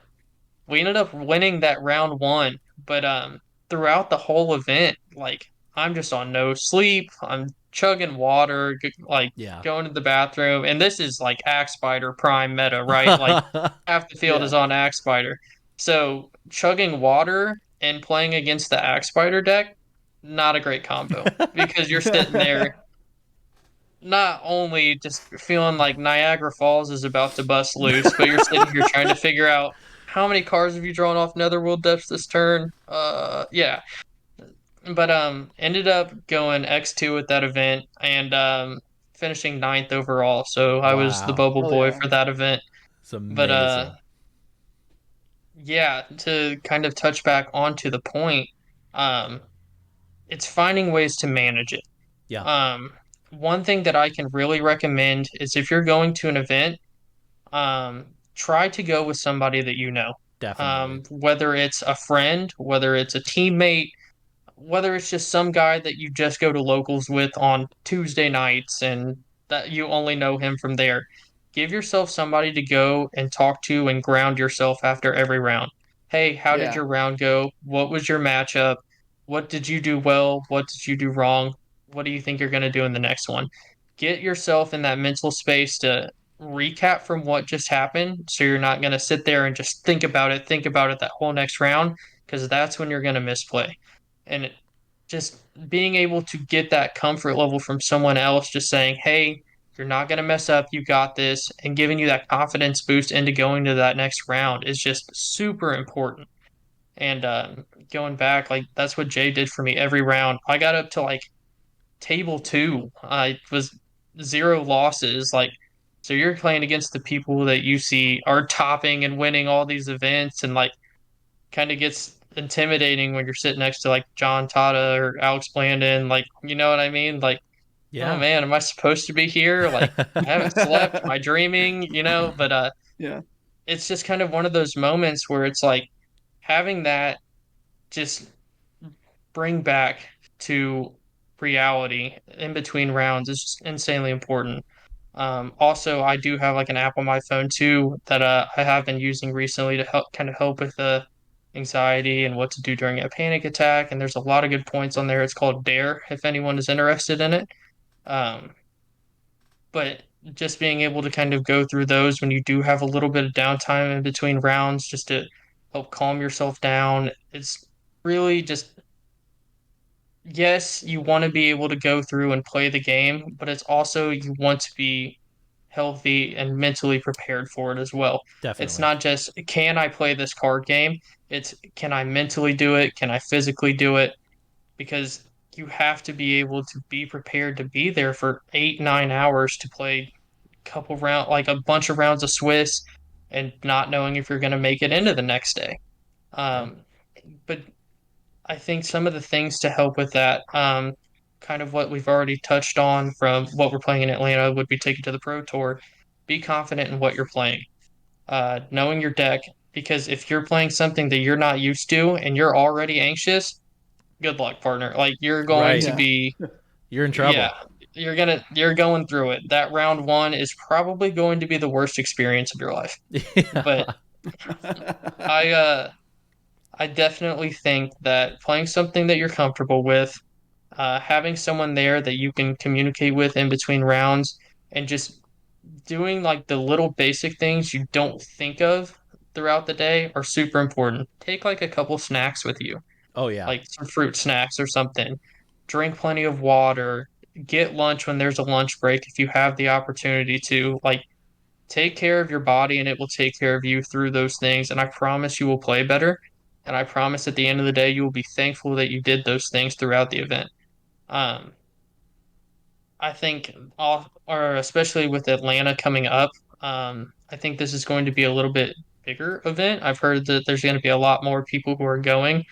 we ended up winning that round one. But throughout the whole event, like I'm just on no sleep. I'm chugging water, like Yeah. going to the bathroom, and this is like Axe Spider Prime meta, right? Like half the field is Yeah. on Axe Spider. So chugging water and playing against the Axe Spider deck, not a great combo because you're sitting there not only just feeling like Niagara Falls is about to bust loose, but you're sitting here trying to figure out how many cards have you drawn off Netherworld Depths this turn. Yeah. But ended up going X2 at that event and finishing ninth overall. So I was the Wow. bubble Hell boy yeah. for that event. It's But amazing. yeah, to kind of touch back onto the point, um, it's finding ways to manage it. Yeah. Um, one thing that I can really recommend is if you're going to an event, try to go with somebody that you know. Definitely. Whether it's a friend, whether it's a teammate, whether it's just some guy that you just go to locals with on Tuesday nights and that you only know him from there. Give yourself somebody to go and talk to and ground yourself after every round. Hey, how did Yeah. your round go? What was your matchup? What did you do well? What did you do wrong? What do you think you're going to do in the next one? Get yourself in that mental space to recap from what just happened so you're not going to sit there and just think about it that whole next round because that's when you're going to misplay. And just being able to get that comfort level from someone else, just saying, "Hey, you're not going to mess up, you got this, and giving you that confidence boost into going to that next round is just super important. And going back, like that's what Jay did for me every round. I got up to like table two. I was zero losses. Like, so you're playing against the people that you see are topping and winning all these events, and like kind of gets intimidating when you're sitting next to like John Tata or Alex Blandon. Like, you know what I mean? Like, oh Yeah. man, am I supposed to be here? Like, I haven't slept. Am I dreaming? You know, but Yeah. it's just kind of one of those moments where it's like having that just bring back to reality in between rounds is just insanely important. Also, I do have like an app on my phone too that I have been using recently to help with the anxiety and what to do during a panic attack. And there's a lot of good points on there. It's called Dare if anyone is interested in it. Um, but just being able to kind of go through those when you do have a little bit of downtime in between rounds just to help calm yourself down. It's really just, yes, you want to be able to go through and play the game, but it's also you want to be healthy and mentally prepared for it as well. It's Definitely. not just can I play this card game? It's can I mentally do it? Can I physically do it? Because you have to be able to be prepared to be there for 8, 9 hours to play a couple round like a bunch of rounds of Swiss and not knowing if you're going to make it into the next day. Yeah. Um, but I think some of the things to help with that, kind of what we've already touched on from what we're playing in Atlanta would be taken to the Pro Tour. Be confident in what you're playing, knowing your deck, because if you're playing something that you're not used to and you're already anxious, good luck, partner. Like you're going Right. to Yeah. be, You're in yeah, trouble. you're going through it. That round one is probably going to be the worst experience of your life. But Yeah. I, uh, I definitely think that playing something that you're comfortable with, having someone there that you can communicate with in between rounds, and just doing like the little basic things you don't think of throughout the day are super important. Take like a couple snacks with you, Oh yeah. like some fruit snacks or something. Drink plenty of water. Get lunch when there's a lunch break if you have the opportunity to. Like, take care of your body and it will take care of you through those things. And I promise you will play better. And I promise at the end of the day, you will be thankful that you did those things throughout the event. Um, I think, or especially with Atlanta coming up, I think this is going to be a little bit bigger event. I've heard that there's going to be a lot more people who are going.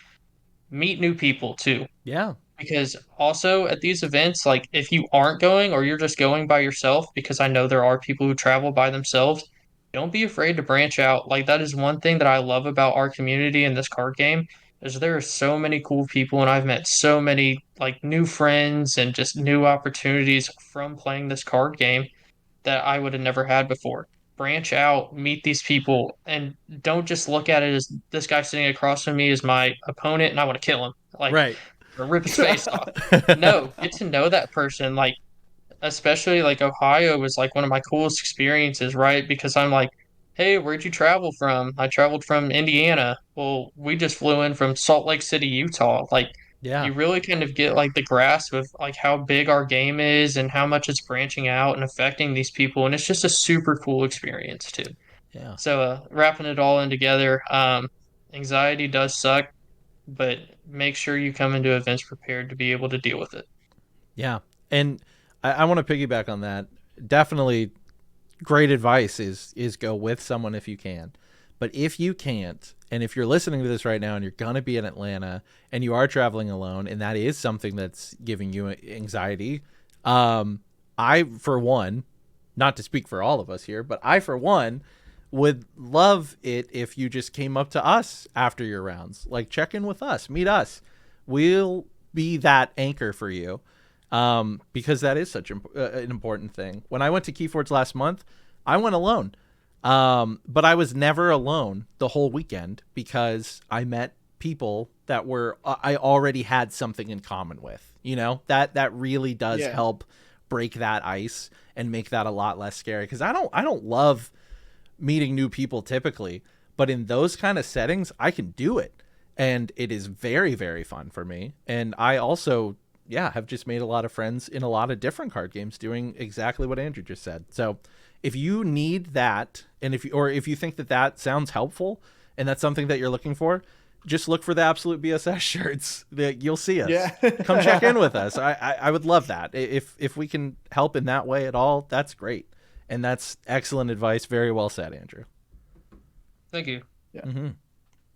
Meet new people too. Yeah. Because also at these events, like if you aren't going or you're just going by yourself, because I know there are people who travel by themselves, don't be afraid to branch out. Like that is one thing that I love about our community in this card game is there are so many cool people and I've met so many like new friends and just new opportunities from playing this card game that I would have never had before. Branch out, meet these people, and don't just look at it as this guy sitting across from me is my opponent and I want to kill him. Like Right. or rip his face off. No, get to know that person. Like, especially like Ohio was like one of my coolest experiences, right? Because I'm like, hey, where'd you travel from? I traveled from Indiana. Well, we just flew in from Salt Lake City, Utah. Like, Yeah. you really kind of get like the grasp of like how big our game is and how much it's branching out and affecting these people. And it's just a super cool experience too. Yeah. So, wrapping it all in together, anxiety does suck, but make sure you come into events prepared to be able to deal with it. Yeah. And I want to piggyback on that. Definitely great advice is go with someone if you can. But if you can't, and if you're listening to this right now and you're going to be in Atlanta and you are traveling alone and that is something that's giving you anxiety, I, for one, not to speak for all of us here, but I, for one, would love it if you just came up to us after your rounds. Like, check in with us, meet us. We'll be that anchor for you, because that is such an important thing. When I went to Keyforge last month, I went alone. But I was never alone the whole weekend because I met people that were I already had something in common with. You know, that really does Yeah. help break that ice and make that a lot less scary, because I don't love meeting new people typically, but in those kind of settings I can do it, and it is very, very fun for me. And I also have just made a lot of friends in a lot of different card games doing exactly what Andrew just said. So if you need that, and if you think that sounds helpful and that's something that you're looking for, just look for the Absolute BSS shirts. You'll see us. Yeah. Come check in with us. I would love that. If we can help in that way at all, that's great. And that's excellent advice. Very well said, Andrew. Thank you. Yeah. Mm-hmm.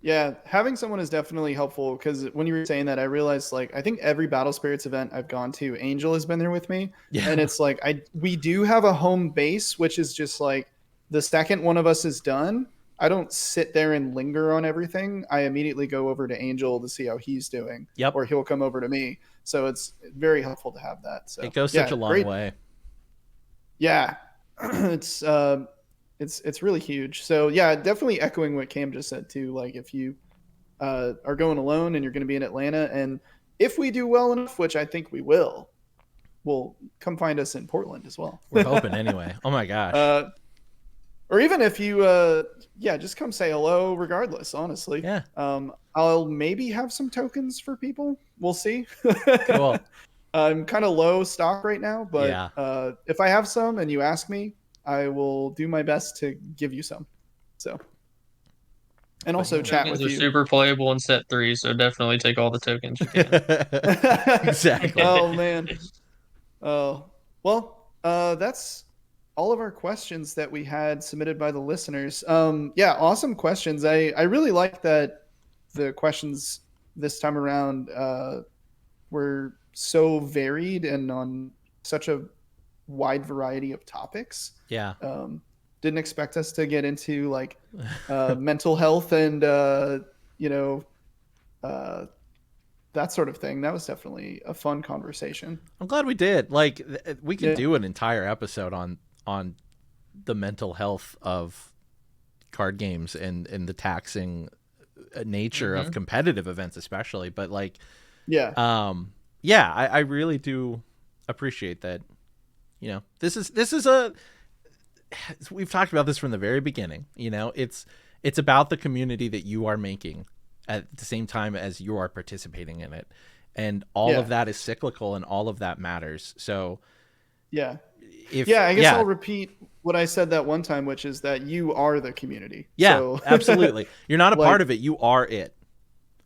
Yeah, having someone is definitely helpful, because when you were saying that, I realized, like, I think every Battle Spirits event I've gone to, Angel has been there with me. Yeah. And it's like, we do have a home base, which is just like the second one of us is done, I don't sit there and linger on everything. I immediately go over to Angel to see how he's doing. Yep. Or he'll come over to me. So it's very helpful to have that. So it goes such a long way. Yeah. It's really huge. So yeah, definitely echoing what Cam just said too. Like, if you are going alone and you're going to be in Atlanta, and if we do well enough, which I think we will, we'll come find us in Portland as well. We're hoping anyway. Oh my gosh. Or even if you, just come say hello regardless, honestly. Yeah. I'll maybe have some tokens for people. We'll see. Cool. I'm kind of low stock right now, but yeah. If I have some and you ask me, I will do my best to give you some. So, and also chat with you. Tokens are super playable in set 3, so definitely take all the tokens you can. Exactly. Oh man. Oh well. That's all of our questions that we had submitted by the listeners. Yeah, awesome questions. I really like that the questions this time around were so varied and on such a wide variety of topics. Yeah. Didn't expect us to get into like mental health and that sort of thing. That was definitely a fun conversation. I'm glad we did. Like, we could do an entire episode on the mental health of card games and the taxing nature of competitive events, especially. But like, I really do appreciate that. You know, this is we've talked about this from the very beginning. You know, it's about the community that you are making at the same time as you are participating in it, and all of that is cyclical and all of that matters. So I guess I'll repeat what I said that one time, which is that you are the community. Yeah, so, absolutely. You're not a part of it. You are it.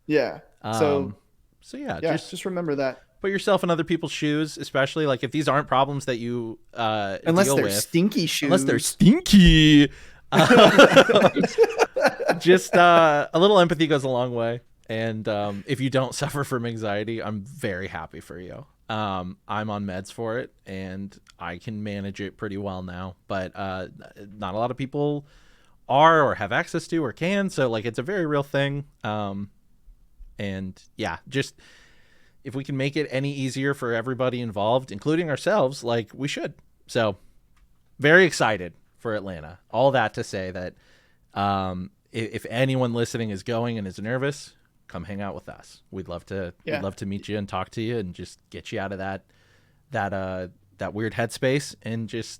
Yeah. So just remember that. Put yourself in other people's shoes, especially like if these aren't problems that you unless deal they're with. Stinky shoes. Unless they're stinky. Just a little empathy goes a long way. And if you don't suffer from anxiety, I'm very happy for you. I'm on meds for it, and I can manage it pretty well now. But not a lot of people are or have access to or can. So like, it's a very real thing. And yeah, just if we can make it any easier for everybody involved, including ourselves, like we should. So very excited for Atlanta. All that to say that if anyone listening is going and is nervous, come hang out with us. We'd love to meet you and talk to you and just get you out of that weird headspace and just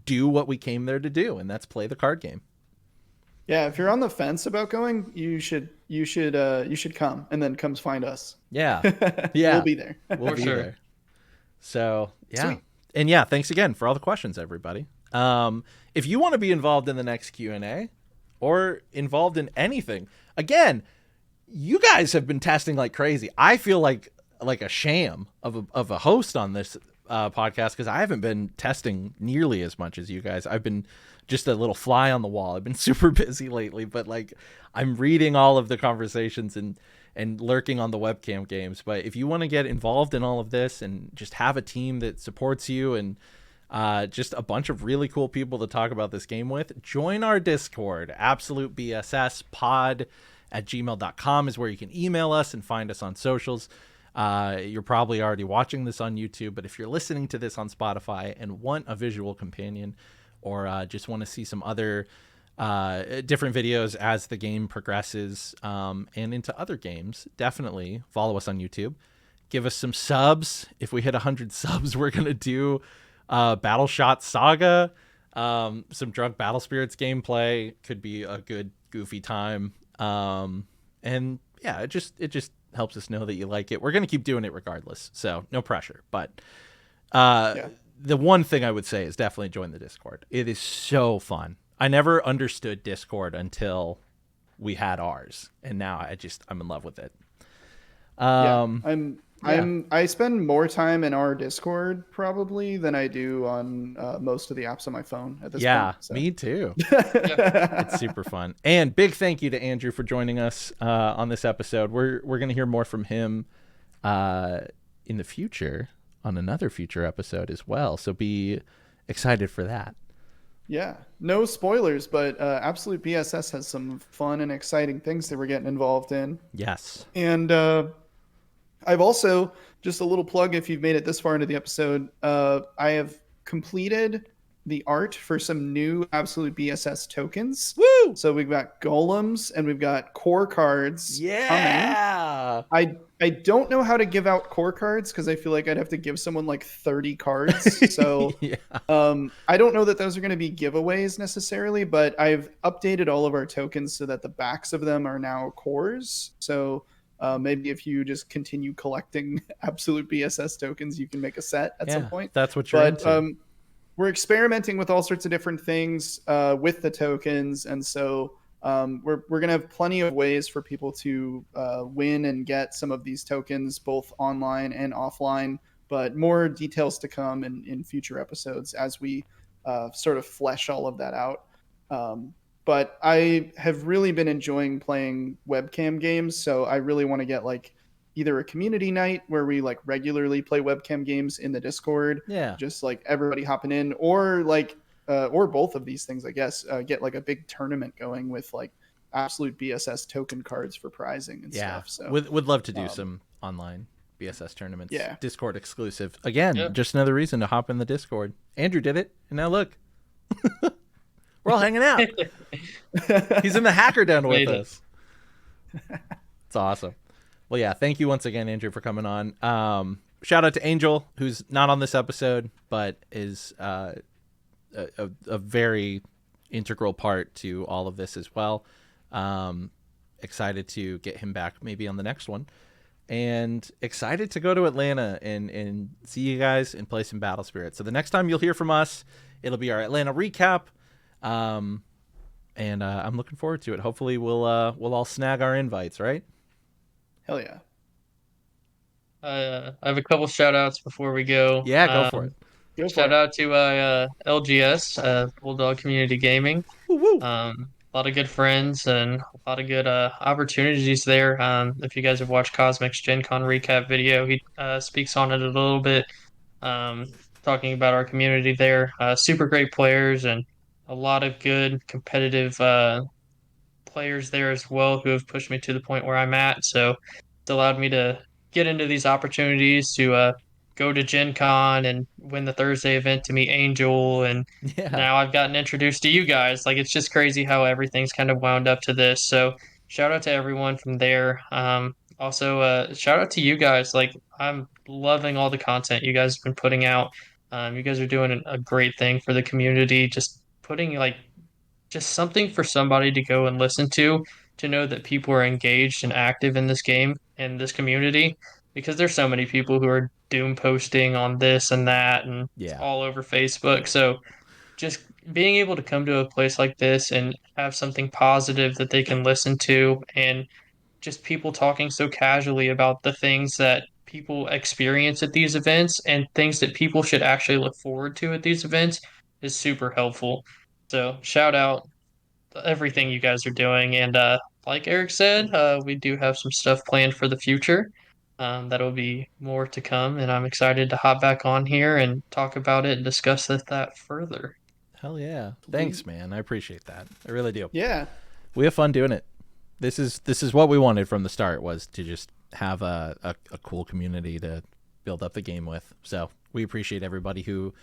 do what we came there to do, and that's play the card game. Yeah, if you're on the fence about going, you should come, and then come find us. Yeah. Yeah. We'll be there. We'll be there. So yeah. Sweet. And yeah, thanks again for all the questions, everybody. If you want to be involved in the next Q&A or involved in anything, again, you guys have been testing like crazy. I feel like a sham of a host on this podcast, because I haven't been testing nearly as much as you guys. I've been just a little fly on the wall. I've been super busy lately, but like, I'm reading all of the conversations and lurking on the webcam games. But if you want to get involved in all of this and just have a team that supports you and just a bunch of really cool people to talk about this game with, join our Discord. Absolute BSS pod at gmail.com is where you can email us and find us on socials. You're probably already watching this on YouTube, but if you're listening to this on Spotify and want a visual companion, or just want to see some other different videos as the game progresses and into other games, definitely follow us on YouTube. Give us some subs. If we hit 100 subs, we're going to do Battle Shot Saga, some Drunk Battle Spirits gameplay. Could be a good goofy time. And yeah, it just helps us know that you like it. We're gonna keep doing it regardless, so no pressure. But the one thing I would say is definitely join the Discord. It is so fun. I never understood Discord until we had ours, and now I'm in love with it. I spend more time in our Discord probably than I do on most of the apps on my phone at this point. So. Me too. It's super fun. And big thank you to Andrew for joining us on this episode. We're going to hear more from him in the future on another future episode as well. So be excited for that. Yeah, no spoilers, but Absolute BSS has some fun and exciting things that we're getting involved in. Yes. And I've also, just a little plug if you've made it this far into the episode, I have completed the art for some new Absolute BSS tokens. Woo! So we've got golems and we've got core cards coming. I don't know how to give out core cards because I feel like I'd have to give someone like 30 cards. So I don't know that those are going to be giveaways necessarily, but I've updated all of our tokens so that the backs of them are now cores. So maybe if you just continue collecting Absolute BSS tokens, you can make a set at some point. That's what you're into. We're experimenting with all sorts of different things with the tokens, and so we're going to have plenty of ways for people to win and get some of these tokens, both online and offline. But more details to come in future episodes as we sort of flesh all of that out. But I have really been enjoying playing webcam games, so I really want to get like either a community night where we like regularly play webcam games in the Discord, just like everybody hopping in, or like or both of these things, I guess, get like a big tournament going with like Absolute BSS token cards for prizing and stuff. So would love to do some online BSS tournaments. Yeah. Discord exclusive. Again, just another reason to hop in the Discord. Andrew did it, and now look. We're all hanging out. He's in the hacker den with us. It's awesome. Well, yeah, thank you once again, Andrew, for coming on. Shout out to Angel, who's not on this episode, but is a very integral part to all of this as well. Excited to get him back maybe on the next one. And excited to go to Atlanta and see you guys and play some Battle Spirit. So the next time you'll hear from us, it'll be our Atlanta recap. And I'm looking forward to it. Hopefully we'll all snag our invites, right? Hell yeah. I have a couple shout outs before we go. Yeah, go for it. Shout out to LGS, Bulldog Community Gaming. Woo-woo. A lot of good friends and a lot of good opportunities there. If you guys have watched Cosmic's Gen Con recap video, he speaks on it a little bit, talking about our community there. Super great players and a lot of good competitive players there as well who have pushed me to the point where I'm at. So it's allowed me to get into these opportunities to go to Gen Con and win the Thursday event to meet Angel. And now I've gotten introduced to you guys. Like, it's just crazy how everything's kind of wound up to this. So shout out to everyone from there. Also, shout out to you guys. Like, I'm loving all the content you guys have been putting out. You guys are doing a great thing for the community. Just putting like just something for somebody to go and listen to know that people are engaged and active in this game and this community, because there's so many people who are doom posting on this and that and all over Facebook. So just being able to come to a place like this and have something positive that they can listen to, and just people talking so casually about the things that people experience at these events and things that people should actually look forward to at these events is super helpful. So shout out everything you guys are doing. And like Eric said, we do have some stuff planned for the future. That'll be more to come, and I'm excited to hop back on here and talk about it and discuss that further. Hell yeah. Thanks, man. I appreciate that. I really do. Yeah. We have fun doing it. This is what we wanted from the start, was to just have a cool community to build up the game with. So we appreciate everybody who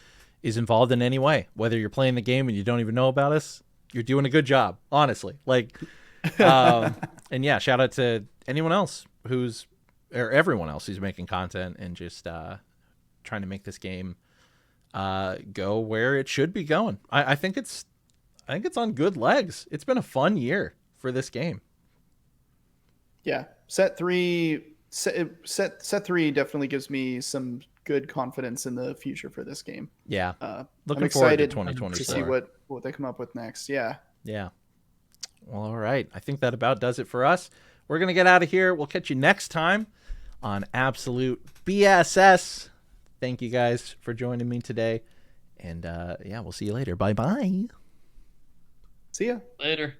is involved in any way. Whether you're playing the game and you don't even know about us, you're doing a good job, honestly. Like, and yeah, shout out to anyone else or everyone else who's making content and just trying to make this game go where it should be going. I think it's on good legs. It's been a fun year for this game. Yeah. Set 3 set 3 definitely gives me some good confidence in the future for this game. Yeah. I'm excited to 2024. see what they come up with next. Yeah. Yeah. Well, all right. I think that about does it for us. We're going to get out of here. We'll catch you next time on Absolute BSS. Thank you guys for joining me today. And yeah, we'll see you later. Bye-bye. See ya. Later.